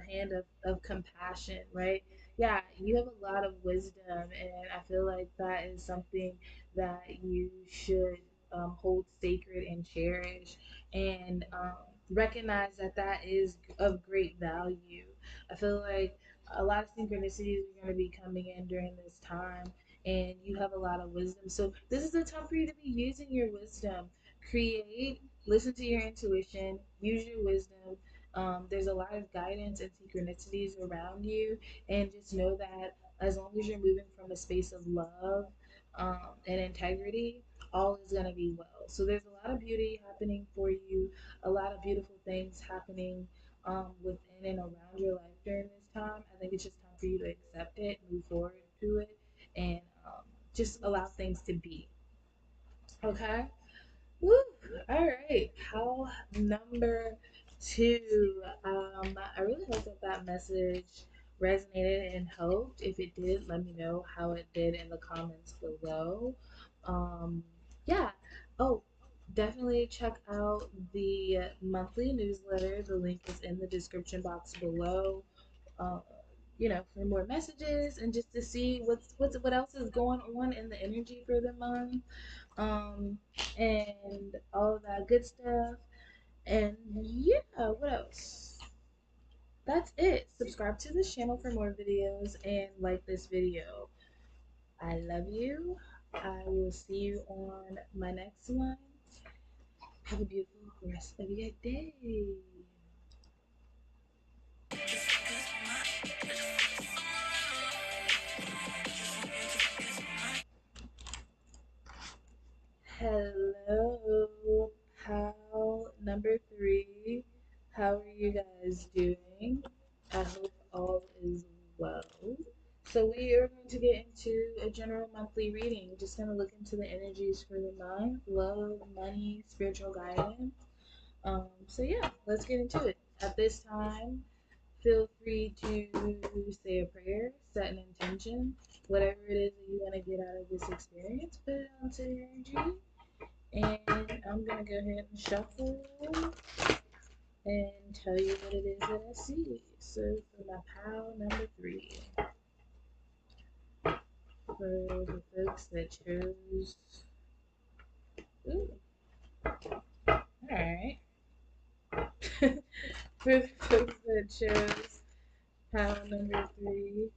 hand of compassion, right? Yeah, you have a lot of wisdom, and I feel like that is something that you should hold sacred and cherish, and recognize that that is of great value. I feel like a lot of synchronicities are going to be coming in during this time, and you have a lot of wisdom. So, this is the time for you to be using your wisdom. Create, listen to your intuition, use your wisdom. There's a lot of guidance and synchronicities around you, and just know that as long as you're moving from a space of love and integrity, all is going to be well. So there's a lot of beauty happening for you, a lot of beautiful things happening within and around your life during this time. I think it's just time for you to accept it, move forward to it, and just allow things to be. Okay? Woo! All right. How number two. I really hope that that message resonated and helped. If it did, let me know how it did in the comments below. Yeah. Oh, definitely check out the monthly newsletter. The link is in the description box below. Uh, for more messages and just to see what else is going on in the energy for the month, um, and all of that good stuff. And yeah, what else? That's it. Subscribe to this channel for more videos and like this video. I love you. I will see you on my next one. Have a beautiful rest of your day. Hello, pal number three. How are you guys doing? I hope all is well. So we are going to get into a general monthly reading. Just going to look into the energies for the month, love, money, spiritual guidance. So yeah, let's get into it. At this time, feel free to say a prayer, set an intention, whatever it is that you want to get out of this experience, put it onto the energy. And I'm gonna go ahead and shuffle and tell you what it is that I see. So for my pile number three, for the folks that chose, ooh, all right. For the folks that chose pile number three,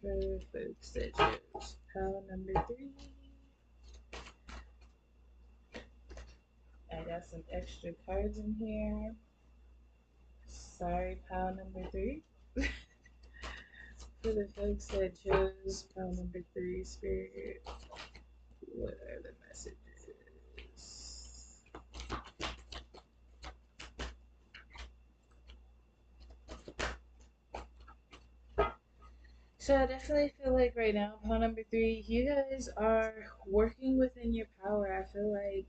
for the folks that chose pile number three, I got some extra cards in here. Sorry, pile number three. For the folks that chose pile number three, Spirit, what are the messages? So I definitely feel like right now, pile number three, you guys are working within your power. I feel like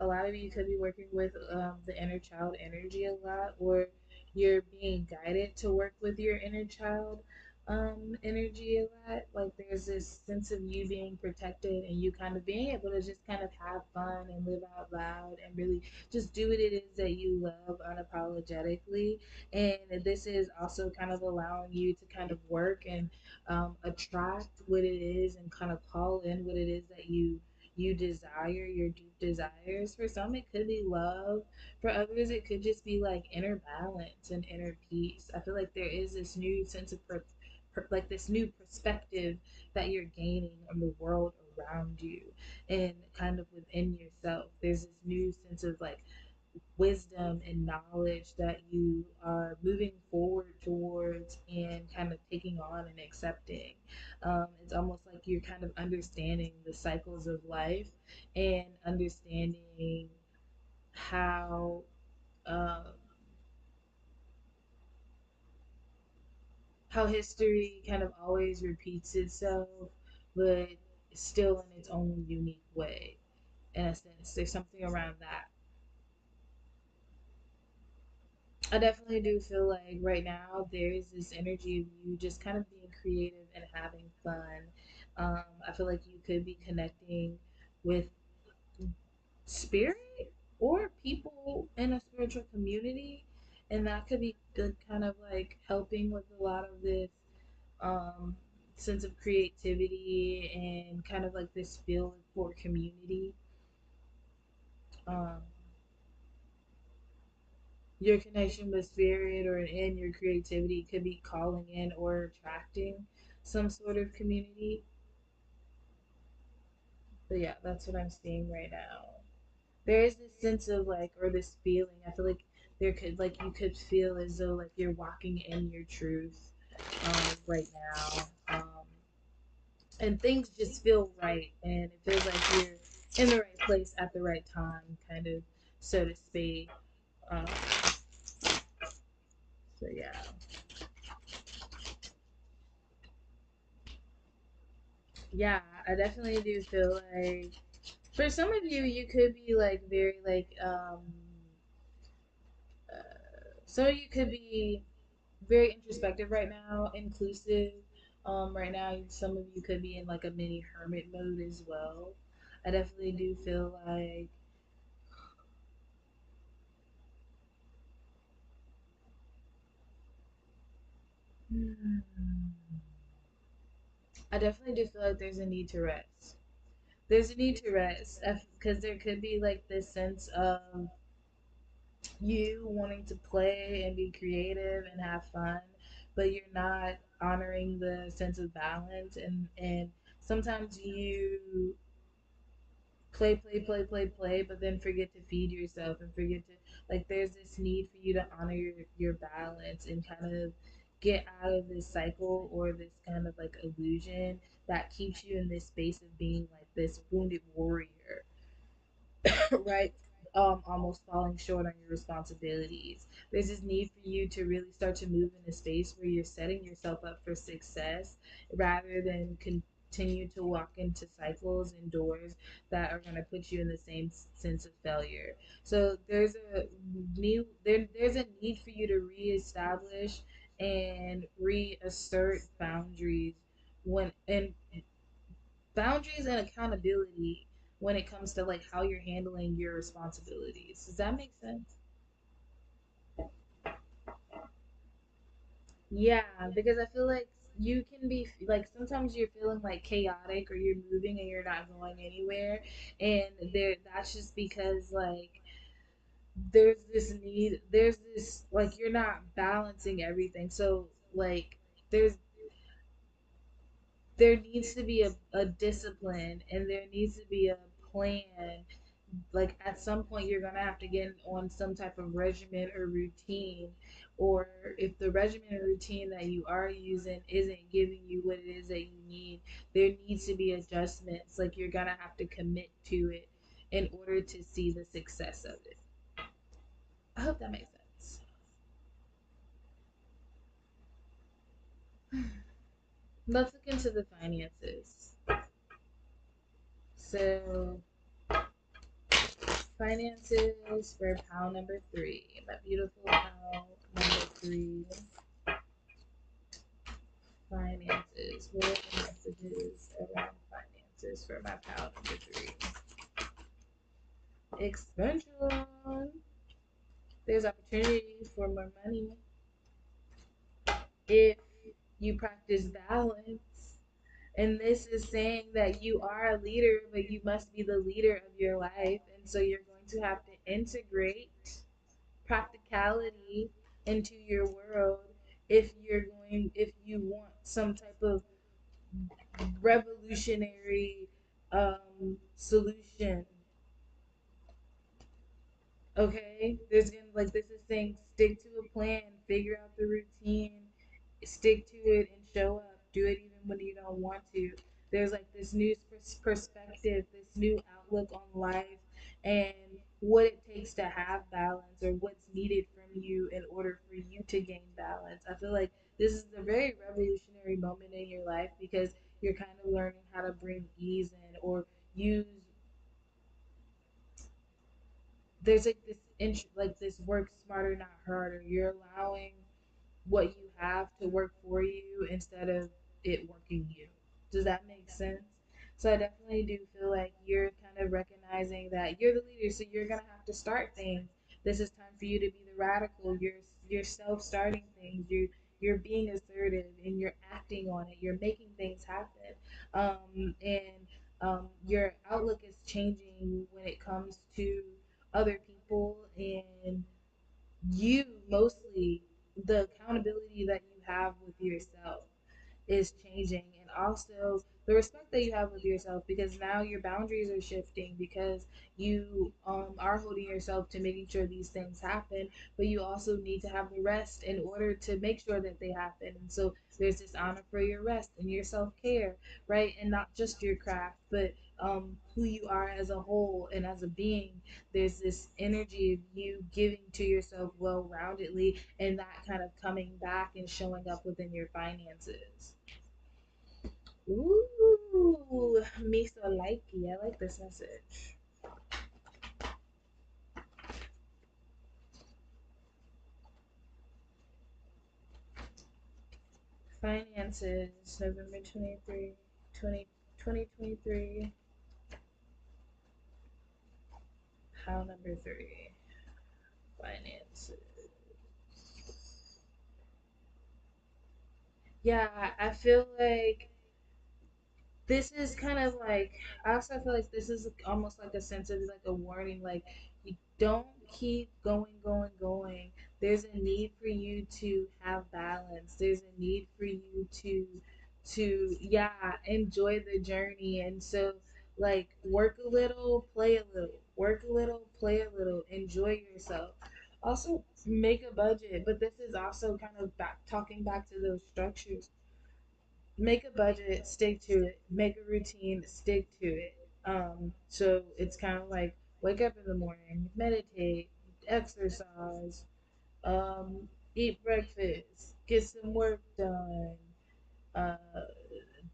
a lot of you could be working with the inner child energy a lot, or you're being guided to work with your inner child energy a lot. Like there's this sense of you being protected and you kind of being able to just kind of have fun and live out loud and really just do what it is that you love unapologetically. And this is also kind of allowing you to kind of work and attract what it is and kind of call in what it is that you desire, your deep desires. For some it could be love, for others it could just be like inner balance and inner peace. I feel like there is this new sense of like this new perspective that you're gaining on the world around you and kind of within yourself. There's this new sense of like wisdom and knowledge that you are moving forward towards and kind of taking on and accepting. It's almost like you're kind of understanding the cycles of life and understanding how um, how history kind of always repeats itself, but still in its own unique way. In a sense, there's something around that. I definitely do feel like right now there is this energy of you just kind of being creative and having fun. I feel like you could be connecting with spirit or people in a spiritual community, and that could be good, kind of like helping with a lot of this um, sense of creativity and kind of like this feel for community. Um, your connection with spirit or in your creativity could be calling in or attracting some sort of community. But yeah, that's what I'm seeing right now. There is this sense of like, or this feeling. I feel like there could, like, you could feel as though like you're walking in your truth right now. And things just feel right, and it feels like you're in the right place at the right time, kind of, so to speak. Um, so yeah. Yeah, I definitely do feel like for some of you, you could be like very like so you could be very introspective right now, inclusive. Right now, some of you could be in like a mini hermit mode as well. I definitely do feel like hmm, I definitely do feel like there's a need to rest. There's a need to rest because there could be like this sense of you wanting to play and be creative and have fun, but you're not. honoring the sense of balance, and sometimes you play, but then forget to feed yourself and forget to, like, there's this need for you to honor your balance and kind of get out of this cycle or this kind of like illusion that keeps you in this space of being like this wounded warrior, right? Almost falling short on your responsibilities. There's this need for you to really start to move in a space where you're setting yourself up for success rather than continue to walk into cycles and doors that are going to put you in the same sense of failure. So there's a need for you to reestablish and reassert boundaries and accountability when it comes to like how you're handling your responsibilities. Does that make sense? Yeah, because I feel like you can be like sometimes you're feeling like chaotic or you're moving and you're not going anywhere, and that's just because like there's this like you're not balancing everything. So like there's there needs to be a discipline and there needs to be a plan. Like at some point you're gonna have to get on some type of regimen or routine, or if the regimen or routine that you are using isn't giving you what it is that you need, there needs to be adjustments. Like you're gonna have to commit to it in order to see the success of it. I hope that makes sense. Let's look into the finances. So finances for pal number three, my beautiful pal number three. Finances. What are the messages around finances for my pal number three? Expansion. There's opportunity for more money if you practice balance. And this is saying that you are a leader, but you must be the leader of your life. And so you're going to have to integrate practicality into your world if you want some type of revolutionary solution. Okay, there's gonna like this is saying stick to a plan, figure out the routine, stick to it, and show up. Do it even when you don't want to. There's like this new perspective, this new outlook on life, and what it takes to have balance, or what's needed from you in order for you to gain balance. I feel like this is a very revolutionary moment in your life because you're kind of learning how to bring ease in or use there's like like this work smarter not harder. You're allowing what you have to work for you instead of it working you. Does that make sense? So I definitely do feel like you're kind of recognizing that you're the leader, so you're gonna have to start things. This is time for you to be the radical. You're self starting things. You're being assertive and you're acting on it. You're making things happen. And your outlook is changing when it comes to other people and you mostly the accountability that you have with yourself is changing, and also the respect that you have with yourself because now your boundaries are shifting because you are holding yourself to making sure these things happen, but you also need to have the rest in order to make sure that they happen. And so there's this honor for your rest and your self-care, right? And not just your craft but who you are as a whole and as a being. There's this energy of you giving to yourself well roundedly and that kind of coming back and showing up within your finances. Ooh, me so likey. I like this message. Finances, November 2023. How number three? Finances. Yeah, I feel like this is kind of like, I also feel like this is almost like a sense of like a warning, like you don't keep going. There's a need for you to have balance. There's a need for you to yeah, enjoy the journey. And so like work a little, play a little. Work a little, play a little. Enjoy yourself. Also make a budget, but this is also kind of back talking back to those structures. Make a budget, stick to it. Make a routine, stick to it. So it's kind of like wake up in the morning, meditate, exercise, eat breakfast, get some work done, uh,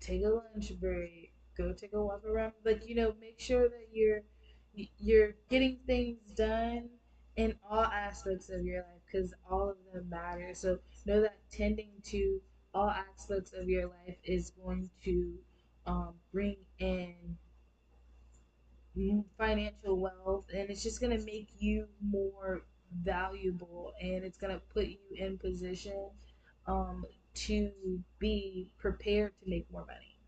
take a lunch break, go take a walk around. Like make sure that you're getting things done in all aspects of your life because all of them matter. So know that tending to all aspects of your life is going to bring in financial wealth, and it's just going to make you more valuable, and it's going to put you in position um, to be prepared to make more money.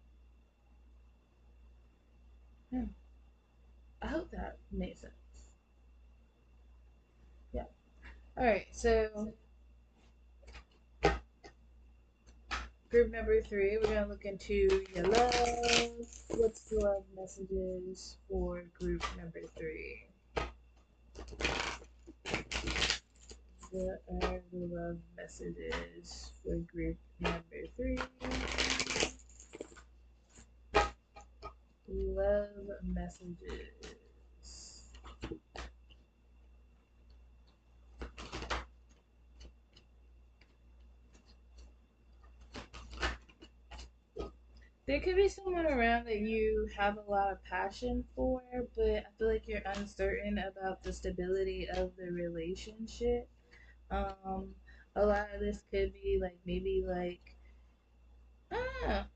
Hmm. I hope that makes sense. Yeah. All right. So group number three, we're gonna look into your love. What's the love messages for group number three? What are the love messages for group number three? Love messages. There could be someone around that you have a lot of passion for, but I feel like you're uncertain about the stability of the relationship. Um, a lot of this could be like maybe like, ah,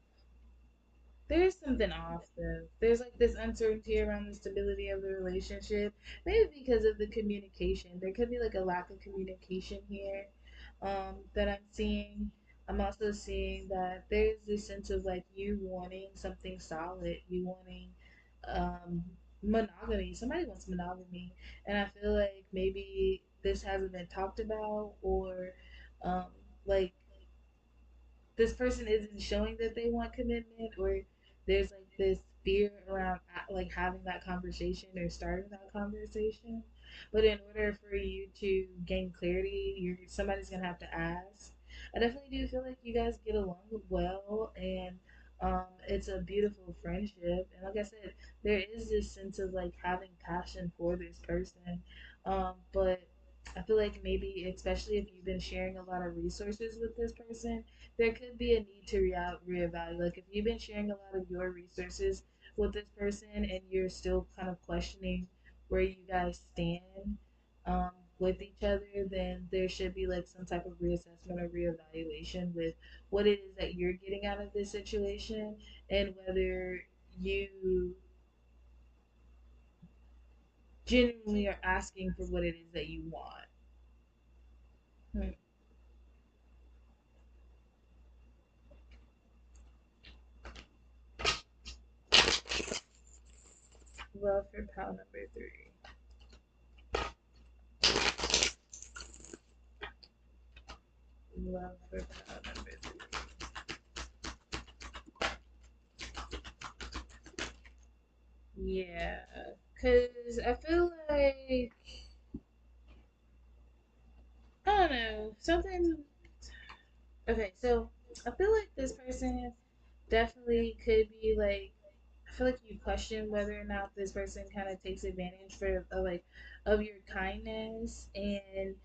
there's something off though. There's like this uncertainty around the stability of the relationship. Maybe because of the communication. There could be like a lack of communication here that I'm seeing. I'm also seeing that there's this sense of like you wanting something solid, you wanting um, monogamy. Somebody wants monogamy. And I feel like maybe this hasn't been talked about or um, like this person isn't showing that they want commitment or there's like this fear around like having that conversation or starting that conversation, but in order for you to gain clarity somebody's gonna have to ask. I definitely do feel like you guys get along well, and it's a beautiful friendship, and like I said, there is this sense of like having passion for this person, but I feel like maybe especially if you've been sharing a lot of resources with this person, there could be a need to reevaluate. Like if you've been sharing a lot of your resources with this person and you're still kind of questioning where you guys stand um, with each other, then there should be like some type of reassessment or reevaluation with what it is that you're getting out of this situation and whether you genuinely are asking for what it is that you want. Hmm. Love for pal number three. Love for pal number three. Yeah, because I feel like, I don't know, something. Okay, so I feel like this person definitely could be like, I feel like you question whether or not this person kind of takes advantage like of your kindness and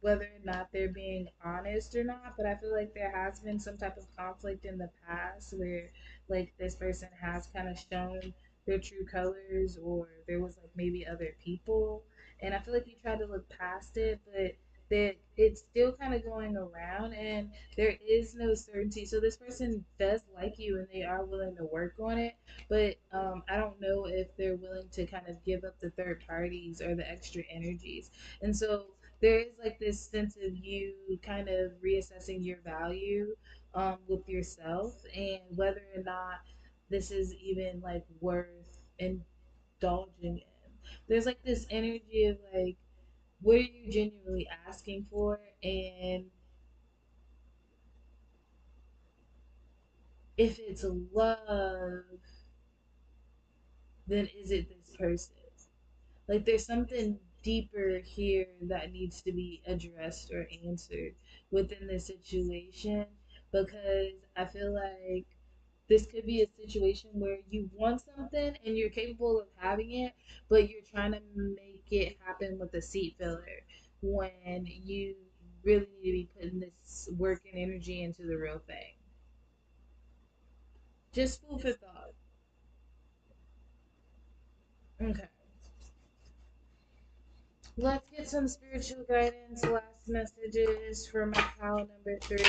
whether or not they're being honest or not. But I feel like there has been some type of conflict in the past where like this person has kind of shown their true colors, or there was like maybe other people, and I feel like you try to look past it, but that it's still kind of going around, and there is no certainty. So this person does like you and they are willing to work on it, but I don't know if they're willing to kind of give up the third parties or the extra energies. And so there is like this sense of you kind of reassessing your value with yourself and whether or not this is even like worth indulging in. There's like this energy of like, what are you genuinely asking for, and if it's love, then is it this person? Like there's something deeper here that needs to be addressed or answered within this situation, because I feel like this could be a situation where you want something and you're capable of having it, but you're trying to make it happen with a seat filler when you really need to be putting this work and energy into the real thing. Just food for thought. Okay. Let's get some spiritual guidance. Last messages for my pal number three.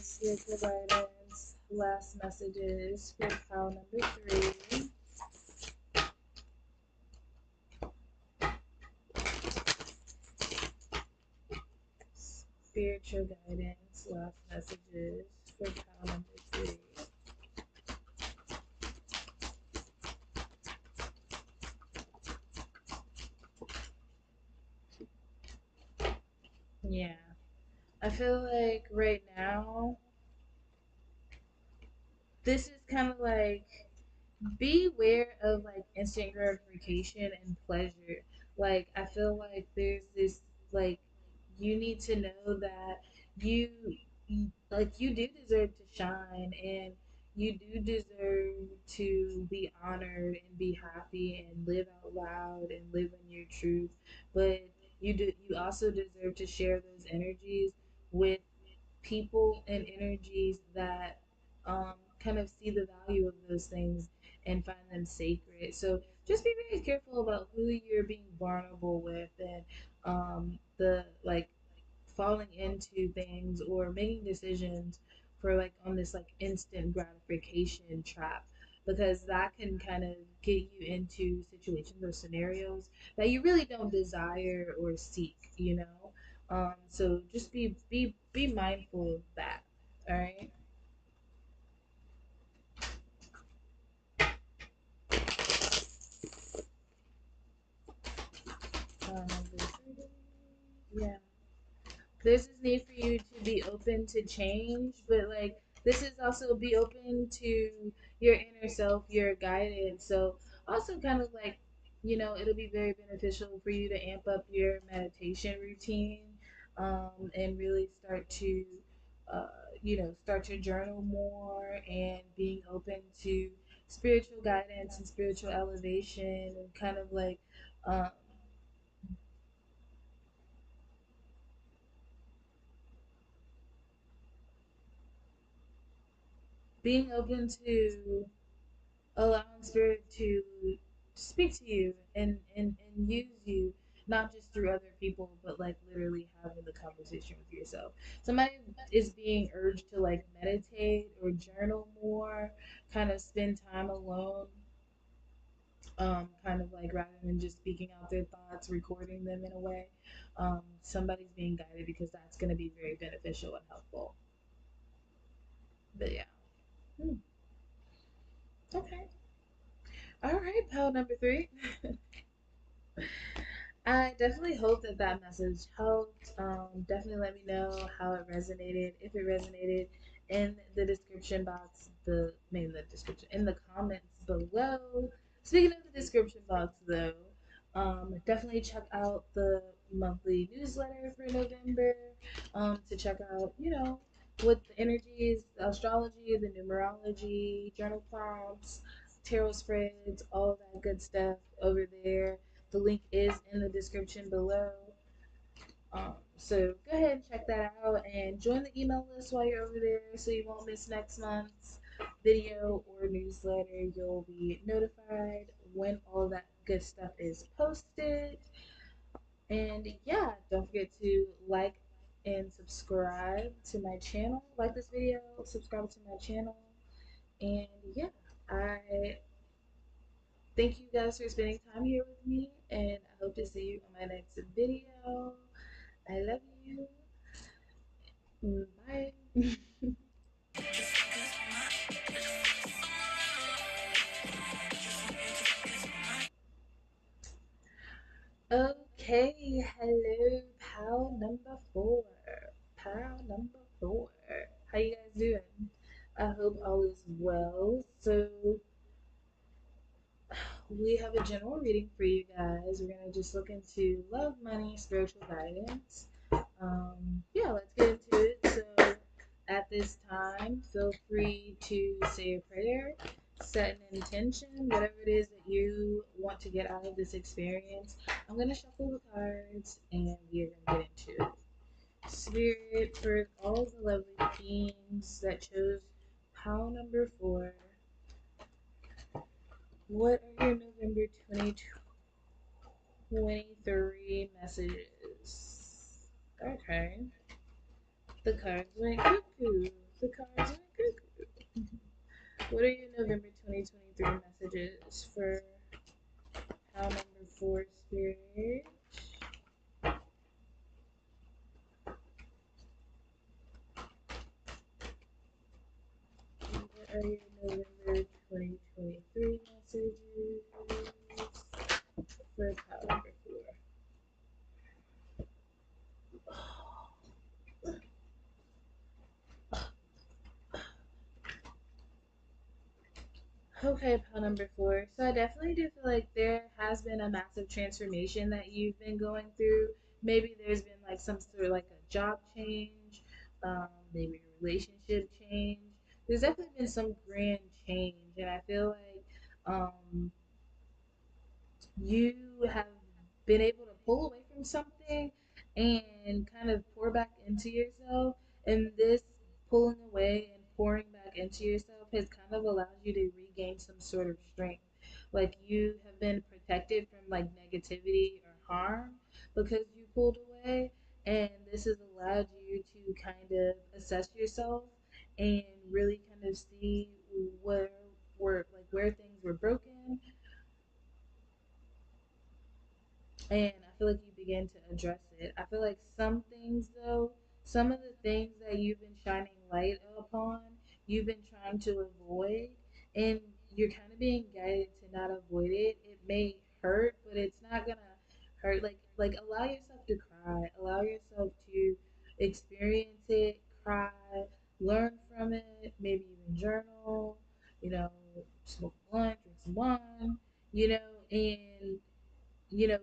Spiritual guidance. Last messages for pal number three. Spiritual guidance. Last messages for pal number three. Yeah. I feel like right now, this is kind of like beware of like instant gratification and pleasure. Like I feel like there's this like you need to know that you like you do deserve to shine, and you do deserve to be honored and be happy and live out loud and live in your truth. But you also deserve to share those energies with people and energies that kind of see the value of those things and find them sacred. So just be very careful about who you're being vulnerable with, and the like falling into things or making decisions for like on this like instant gratification trap, because that can kind of get you into situations or scenarios that you really don't desire or seek, you know. So just be mindful of that. All right. Yeah. There's this need for you to be open to change, but like this is also be open to your inner self, your guidance. So also kind of like, it'll be very beneficial for you to amp up your meditation routine, and really start to uh, start to journal more, and being open to spiritual guidance and spiritual elevation, and kind of like um, being open to allowing spirit to speak to you, and use you, not just through other people, but like literally having the conversation with yourself. Somebody is being urged to like meditate or journal more, kind of spend time alone, kind of like rather than just speaking out their thoughts, recording them in a way. Somebody's being guided because that's going to be very beneficial and helpful. But yeah. Hmm. Okay. All right, pal number three. I definitely hope that that message helped. Definitely let me know how it resonated, if it resonated, in the description box. The description in the comments below. Speaking of the description box, though, definitely check out the monthly newsletter for November. To check out, what the energies, the astrology, the numerology, journal prompts, tarot spreads, all of that good stuff over there. The link is in the description below. So go ahead and check that out and join the email list while you're over there so you won't miss next month's video or newsletter. You'll be notified when all that good stuff is posted. And yeah, don't forget to like and subscribe to my channel. Like this video, subscribe to my channel. And yeah, I thank you guys for spending time here with me, and I hope to see you in my next video. I love you. Bye. Okay. Hey, hello, pal number four. Pal number four. How you guys doing? I hope all is well. So we have a general reading for you guys. We're gonna just look into love, money, spiritual guidance. Yeah, let's get into it. So at this time, feel free to say a prayer, set an intention, whatever it is that you want to get out of this experience. I'm gonna shuffle the cards and we're gonna get into it. Spirit, for all the lovely beings that chose pile number four, what are your November 2023 messages? Okay. The cards went cuckoo. The cards went cuckoo. What are your November 2023 messages for pile number four, Spirit? What are your November 2023 messages for pile number four? Okay, pile number four. So I definitely do feel like there has been a massive transformation that you've been going through. Maybe there's been like some sort of like a job change, maybe a relationship change. There's definitely been some grand change, and I feel like you have been able to pull away from something and kind of pour back into yourself. And this pulling away and pouring back into yourself has kind of allowed you to regain some sort of strength. Like you have been protected from like negativity or harm because you pulled away. And this has allowed you to kind of assess yourself and really kind of see where where things were broken, and I feel like you begin to address it. I feel like some things, though, some of the things that you've been shining light upon, you've been trying to avoid, and you're kind of being guided to not avoid it. It may hurt, but it's not gonna hurt. Like allow yourself to cry, allow yourself to experience it, cry, learn from it, maybe even journal. You know, smoke a blunt, drink some wine. You know, and you know,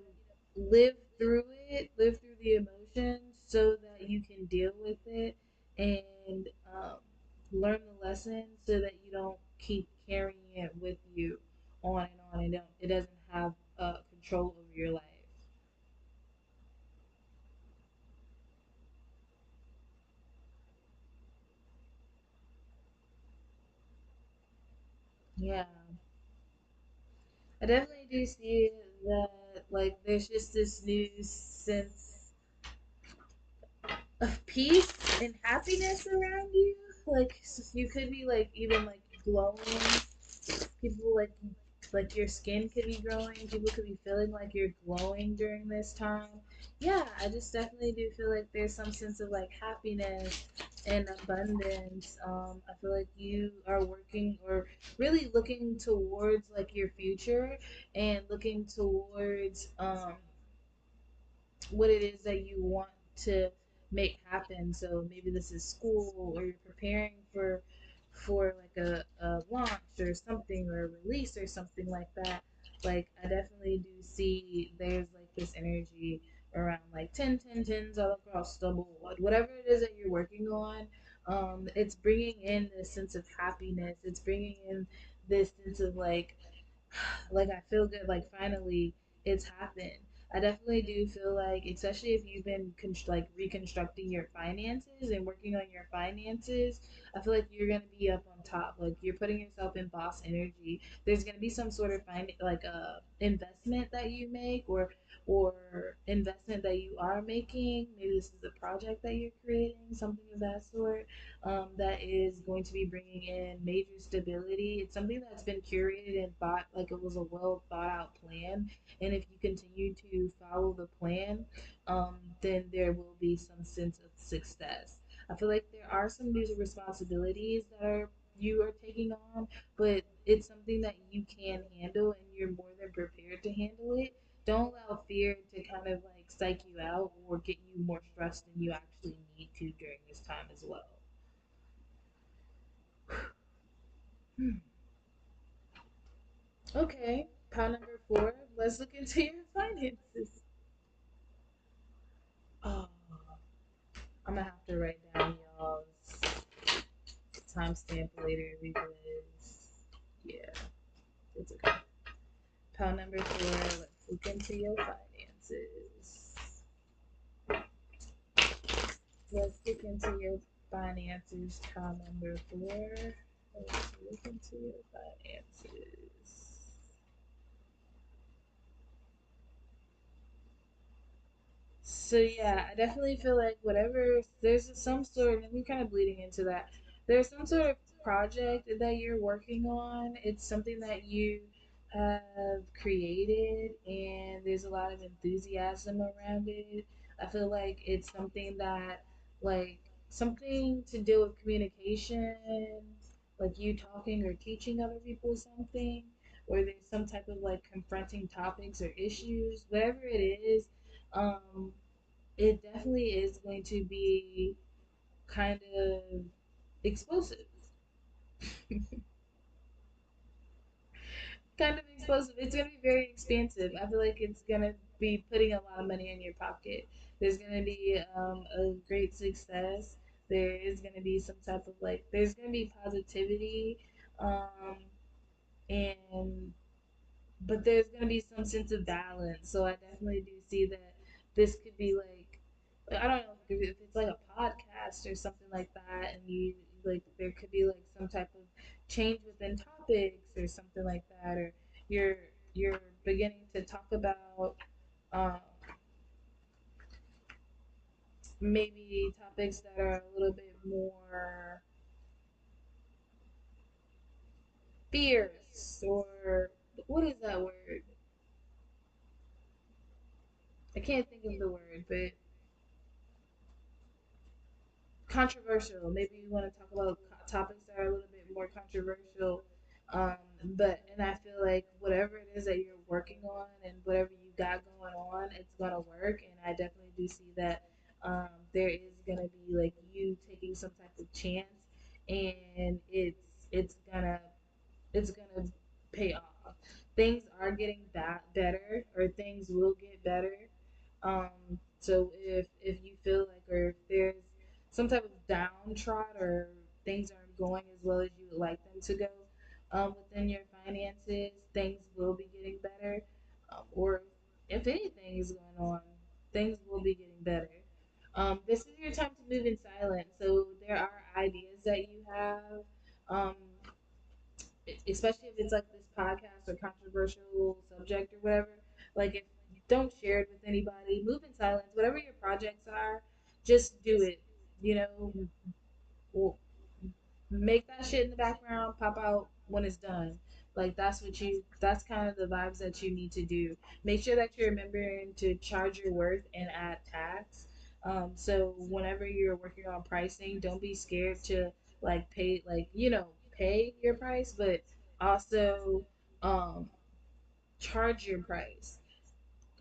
live through it, live through the emotions so that you can deal with it and learn the lesson so that you don't keep carrying it with you on and on and on. It doesn't have control over your life. Yeah, I definitely do see that, like, there's just this new sense of peace and happiness around you. Like, you could be, like, even, like, glowing. People like your skin could be growing. People could be feeling like you're glowing during this time. Yeah, I just definitely do feel like there's some sense of like happiness and abundance. I feel like you are working or really looking towards like your future and looking towards what it is that you want to make happen. So maybe this is school or you're preparing for like a launch or something or a release or something like that. Like I definitely do see there's like this energy around like 10 10 tens all across the board. Whatever it is that you're working on, it's bringing in this sense of happiness. It's bringing in this sense of like I feel good. Like finally, it's happened. I definitely do feel like, especially if you've been like reconstructing your finances and working on your finances, I feel like you're gonna be up on top. Like you're putting yourself in boss energy. There's gonna be some sort of like a investment that you make or investment that you are making. Maybe this is a project that you're creating, something of that sort, that is going to be bringing in major stability. It's something that's been curated and thought like it was a well thought out plan. And if you continue to follow the plan, then there will be some sense of success. I feel like there are some new responsibilities that are you are taking on, but it's something that you can handle and you're more than prepared to handle it. Don't allow fear to kind of like psych you out or get you more stressed than you actually need to during this time as well. Hmm. Okay, pile number four. Let's look into your finances. Oh, I'm gonna have to write down y'all's timestamp later because yeah, it's okay. Pile number four. Let's look into your finances. Let's look into your finances. Pile number four. Let's look into your finances. So yeah, I definitely feel like whatever there's some sort, and we're kind of bleeding into that. There's some sort of project that you're working on. It's something that you have created, and there's a lot of enthusiasm around it. I feel like it's something that, like, something to do with communication, like you talking or teaching other people something, or there's some type of like confronting topics or issues, whatever it is. Um, it definitely is going to be kind of explosive. Kind of explosive. It's going to be very expensive. I feel like it's going to be putting a lot of money in your pocket. There's going to be a great success. There is going to be some type of like, there's going to be positivity. Um, and but there's gonna be some sense of balance. So I definitely do see that this could be like I don't know if it's like a podcast or something like that, and you like there could be like some type of change within topics or something like that, or you're you're beginning to talk about um, maybe topics that are a little bit more fierce or what is that word? I can't think of the word, but controversial. Maybe you want to talk about topics that are a little bit more controversial. Um, but and I feel like whatever it is that you're working on and whatever you got going on, it's gonna work. And I definitely do see that there is gonna be like you taking some type of chance, and it's gonna it's gonna pay off. Things are getting better, or things will get better. So if you feel like, or if there's some type of downtrodden, or things aren't going as well as you would like them to go within your finances, things will be getting better. Or if anything is going on, things will be getting better. This is your time to move in silence. So there are ideas that you have. Um, Especially if it's like this podcast or controversial subject or whatever, like if don't share it with anybody, move in silence, whatever your projects are, just do it, you know, or make that shit in the background pop out when it's done. Like that's kind of the vibes that you need to do. Make sure that you're remembering to charge your worth and add tax. So whenever you're working on pricing, don't be scared to like pay, like, pay your price, but also um charge your price.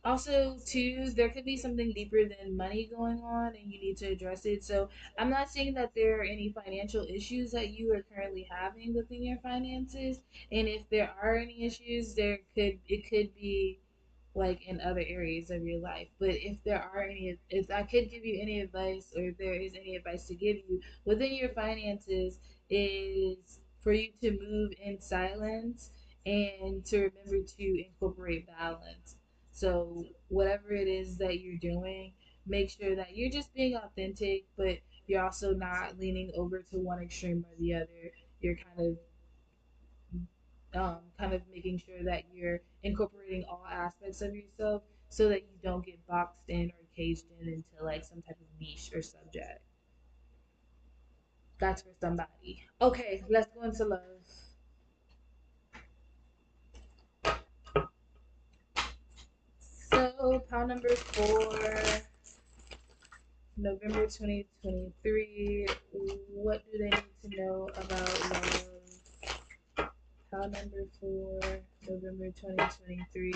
Also, too, there could be something deeper than money going on, and you need to address it. So I'm not saying that there are any financial issues that you are currently having within your finances, and if there are any issues, it could be like in other areas of your life. But if there are any, if I could give you any advice, or if there is any advice to give you within your finances, is for you to move in silence and to remember to incorporate balance. So whatever it is that you're doing, make sure that you're just being authentic, but you're also not leaning over to one extreme or the other. You're kind of making sure that you're incorporating all aspects of yourself so that you don't get boxed in or caged in into like some type of niche or subject. That's for somebody. Okay, let's go into love. So, pile number four, November 2023. What do they need to know about love? Pile number four, November 2023.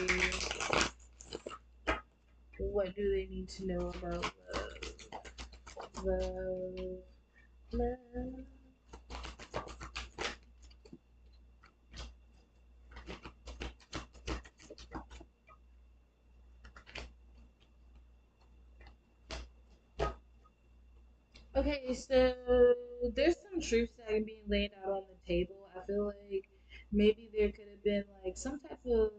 what do they need to know about love, love. Okay, so there's some truths that are being laid out on the table. I feel like maybe there could have been like some type of,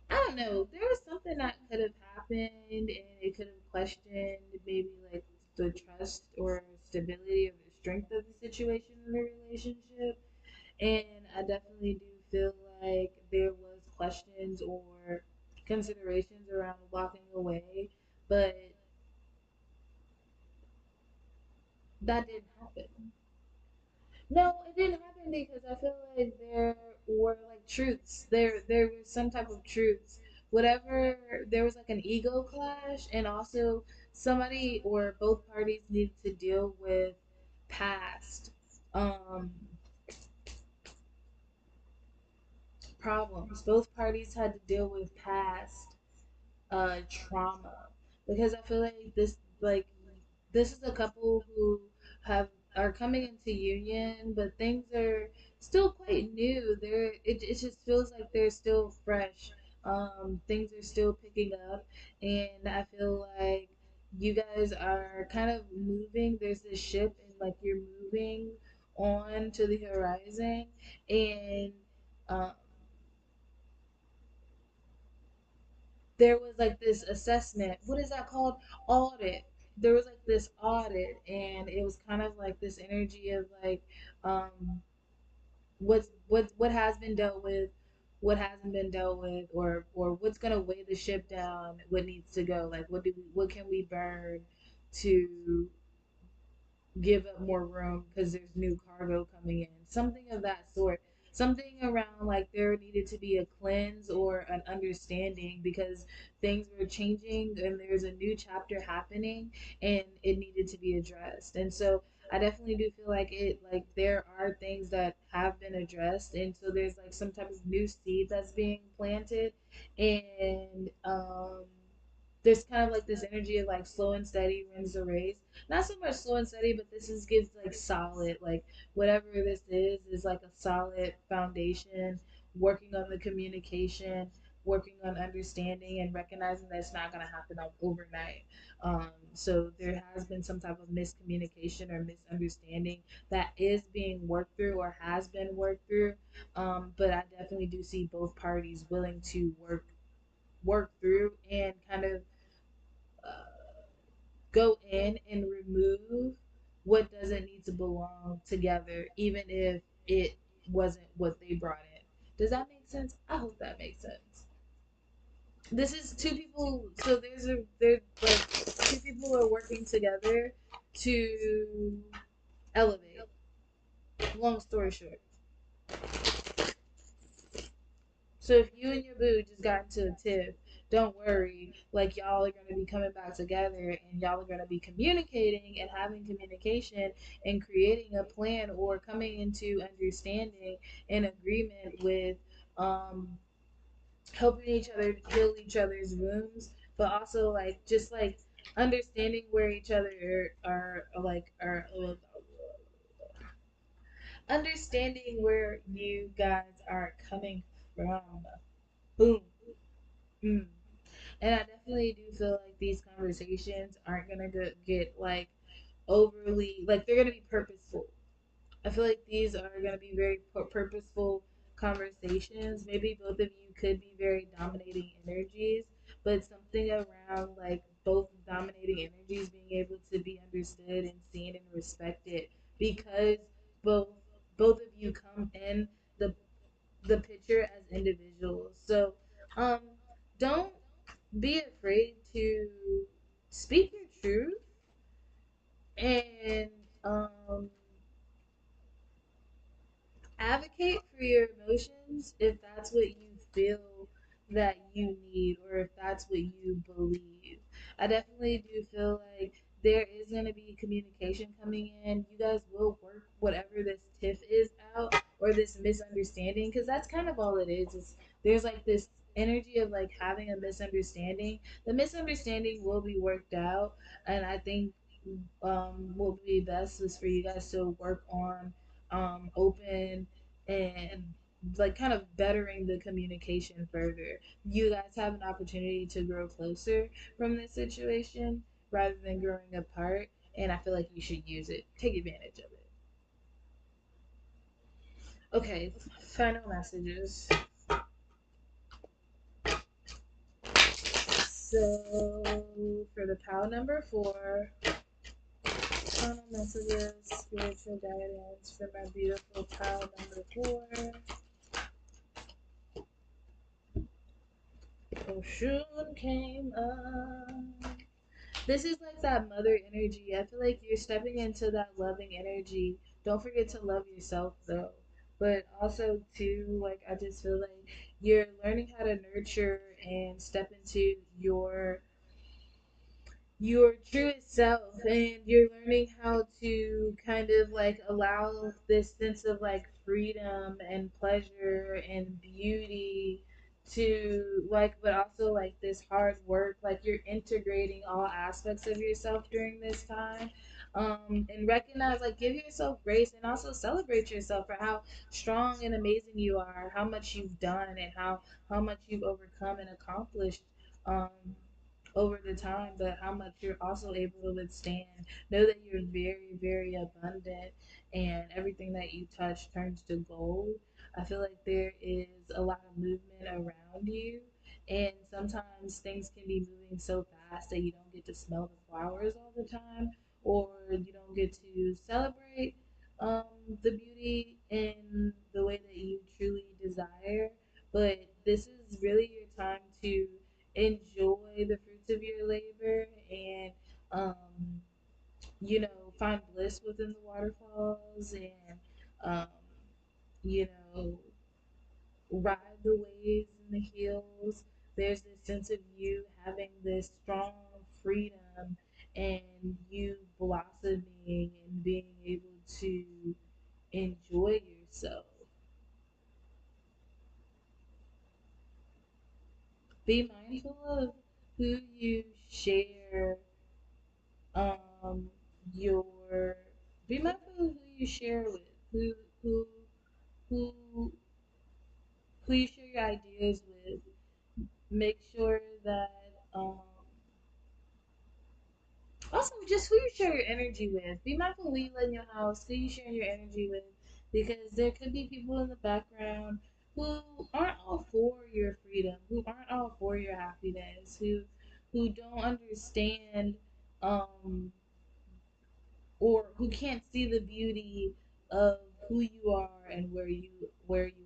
I don't know, there was something that could have happened and it could have questioned maybe like the trust or stability or the strength of the situation in the relationship. And I definitely do feel like there was questions or considerations around walking away, but that didn't happen. No, it didn't happen because I feel like there were like truths. There was some type of truths. Whatever, there was like an ego clash, and also somebody or both parties needed to deal with past um problems. Both parties had to deal with past trauma, because I feel like this is a couple who have are coming into union, but things are still quite new. It just feels like they're still fresh. Things are still picking up, and I feel like you guys are kind of moving. There's this ship, and like you're moving on to the horizon, and um, there was like this assessment. What is that called? Audit. There was like this audit, and it was kind of like this energy of like, um, what has been dealt with, what hasn't been dealt with, or what's gonna weigh the ship down, what needs to go. Like, what can we burn to give up more room because there's new cargo coming in, something of that sort. Something around like there needed to be a cleanse or an understanding because things were changing and there's a new chapter happening and it needed to be addressed. And so I definitely do feel like there are things that have been addressed, and so there's like some type of new seed that's being planted. And there's kind of like this energy of like slow and steady wins the race. Not so much slow and steady, but this is gives like solid, like whatever this is like a solid foundation. Working on the communication, working on understanding, and recognizing that it's not going to happen overnight. So there has been some type of miscommunication or misunderstanding that is being worked through or has been worked through. But I definitely do see both parties willing to work through and kind of go in and remove what doesn't need to belong together, even if it wasn't what they brought in. Does that make sense? I hope that makes sense. This is two people. So there's like two people who are working together to elevate. Long story short. So if you and your boo just got into a tiff, don't worry. Like y'all are gonna be coming back together, and y'all are gonna be communicating and having communication and creating a plan or coming into understanding and agreement with um helping each other heal each other's wounds, but also like just like understanding where each other are understanding where you guys are coming from. Boom. Mm. And I definitely do feel like these conversations aren't gonna get like overly like they're gonna be purposeful. I feel like these are gonna be very purposeful conversations. Maybe both of you could be very dominating energies, but something around like both dominating energies being able to be understood and seen and respected because both both of you come in the the picture as individuals. So um don't be afraid to speak your truth and um, advocate for your emotions if that's what you feel that you need or if that's what you believe. I definitely do feel like there is going to be communication coming in. You guys will work whatever this tiff is out or this misunderstanding because that's kind of all it is. There's like this energy of like having a misunderstanding, the misunderstanding will be worked out. And I think what would be best is for you guys to work on open and like kind of bettering the communication further. You guys have an opportunity to grow closer from this situation rather than growing apart, and I feel like you should use it. Take advantage of it. Okay, final messages. So for the pile number 4, final messages, spiritual guidance for my beautiful pile number 4. Oshun came up. This is like that mother energy. I feel like you're stepping into that loving energy. Don't forget to love yourself though. But also too, like I just feel like you're learning how to nurture and step into your truest self, and you're learning how to kind of like allow this sense of like freedom and pleasure and beauty to like, but also like this hard work, like you're integrating all aspects of yourself during this time. And recognize, like, give yourself grace and also celebrate yourself for how strong and amazing you are, how much you've done, and how much you've overcome and accomplished. um, Over the time, but how much you're also able to withstand. Know that you're very, very abundant, and everything that you touch turns to gold. I feel like there is a lot of movement around you, and sometimes things can be moving so fast that you don't get to smell the flowers all the time, or you don't get to celebrate the beauty in the way that you truly desire. But this is really your time to enjoy the fruits of your labor, and um, find bliss within the waterfalls, and um, you know ride the waves and the hills. There's this sense of you having this strong freedom, and you blossoming and being able to enjoy yourself. Be mindful of who you share um your be mindful of who you share with, who who who who you share your ideas with. Make sure that also just who you share your energy with. Be mindful who you let in your house, who you share your energy with, because there could be people in the background who aren't all for your freedom, who aren't all for your happiness, who don't understand um or who can't see the beauty of who you are and where you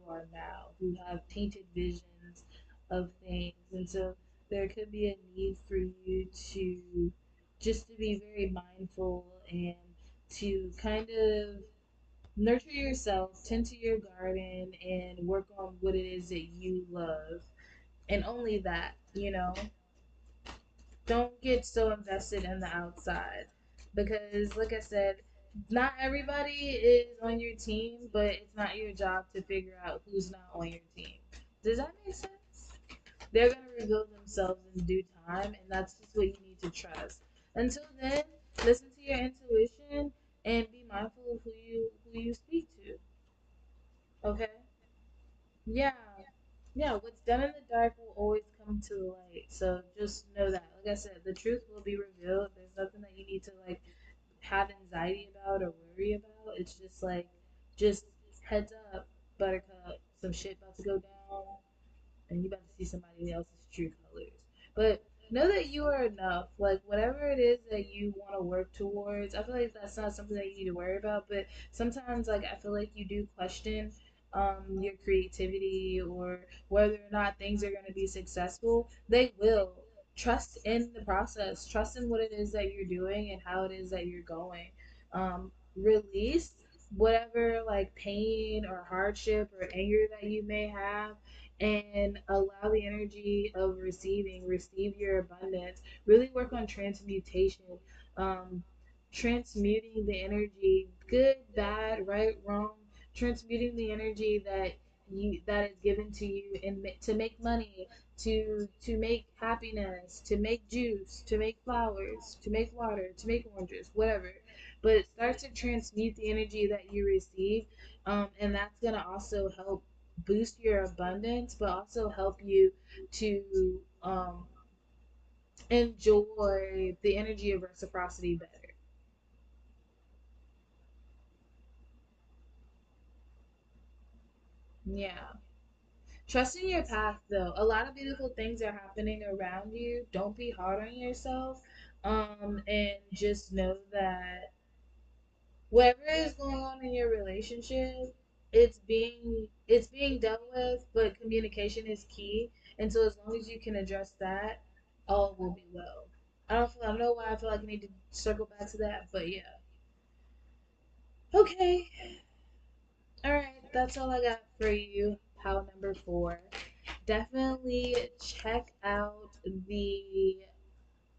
are now, who have tainted visions of things. And so there could be a need for you to just to be very mindful and to kind of nurture yourself, tend to your garden, and work on what it is that you love. And only that, don't get so invested in the outside, because like I said, not everybody is on your team, but it's not your job to figure out who's not on your team. Does that make sense? They're going to reveal themselves in due time, and that's just what you need to trust. Until then, listen to your intuition and be mindful of who you speak to. Okay. Yeah. Yeah, what's done in the dark will always come to the light. So just know that. Like I said, the truth will be revealed. There's nothing that you need to like have anxiety about or worry about. It's just like, just heads up, buttercup. Some shit about to go down, and you about to see somebody else's true colors. But know that you are enough. Like whatever it is that you want to work towards, I feel like that's not something that you need to worry about. But sometimes, like I feel like you do question your creativity or whether or not things are going to be successful. They will. Trust in the process. Trust in what it is that you're doing and how it is that you're going. Release whatever like pain or hardship or anger that you may have, and allow the energy of receiving. Receive your abundance. Really work on transmutation. um, Transmuting the energy, good, bad, right, wrong. Transmuting the energy that that is given to you and to make money, to make happiness, to make juice, to make flowers, to make water, to make oranges, whatever. But start to transmute the energy that you receive, and that's gonna also help boost your abundance, but also help you to enjoy the energy of reciprocity better. Yeah. Trusting your path, though. A lot of beautiful things are happening around you. Don't be hard on yourself. And just know that whatever is going on in your relationship, it's being dealt with, but communication is key. And so as long as you can address that, all will be well. I don't know why I feel like I need to circle back to that, but yeah. Okay. All right, that's all I got for you. Pal number 4. Definitely check out the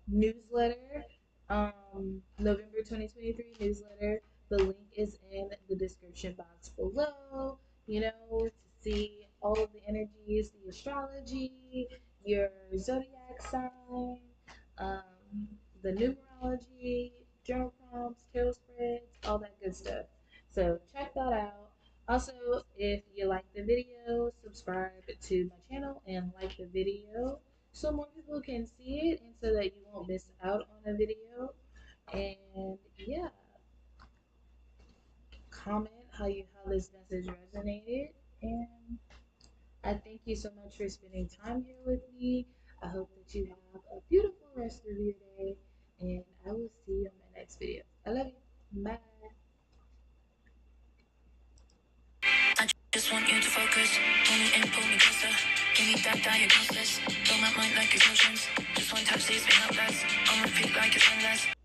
newsletter, November 2023 newsletter. The link is in the description box below. To see all of the energies, the astrology, your zodiac sign, um, the numerology, journal prompts, tarot spreads, all that good stuff. So check that out. Also, if you like the video, subscribe to my channel and like the video so more people can see it and so that you won't miss out on a video. And yeah, comment how this message resonated. And I thank you so much for spending time here with me. I hope that you have a beautiful rest of your day, and I will see you on my next video. I love you. Bye. I just want you to focus. Pull me in, pull me closer. Give me that diagnosis. Fill my mind like explosions. Just one touch leaves me helpless. On repeat like it's endless.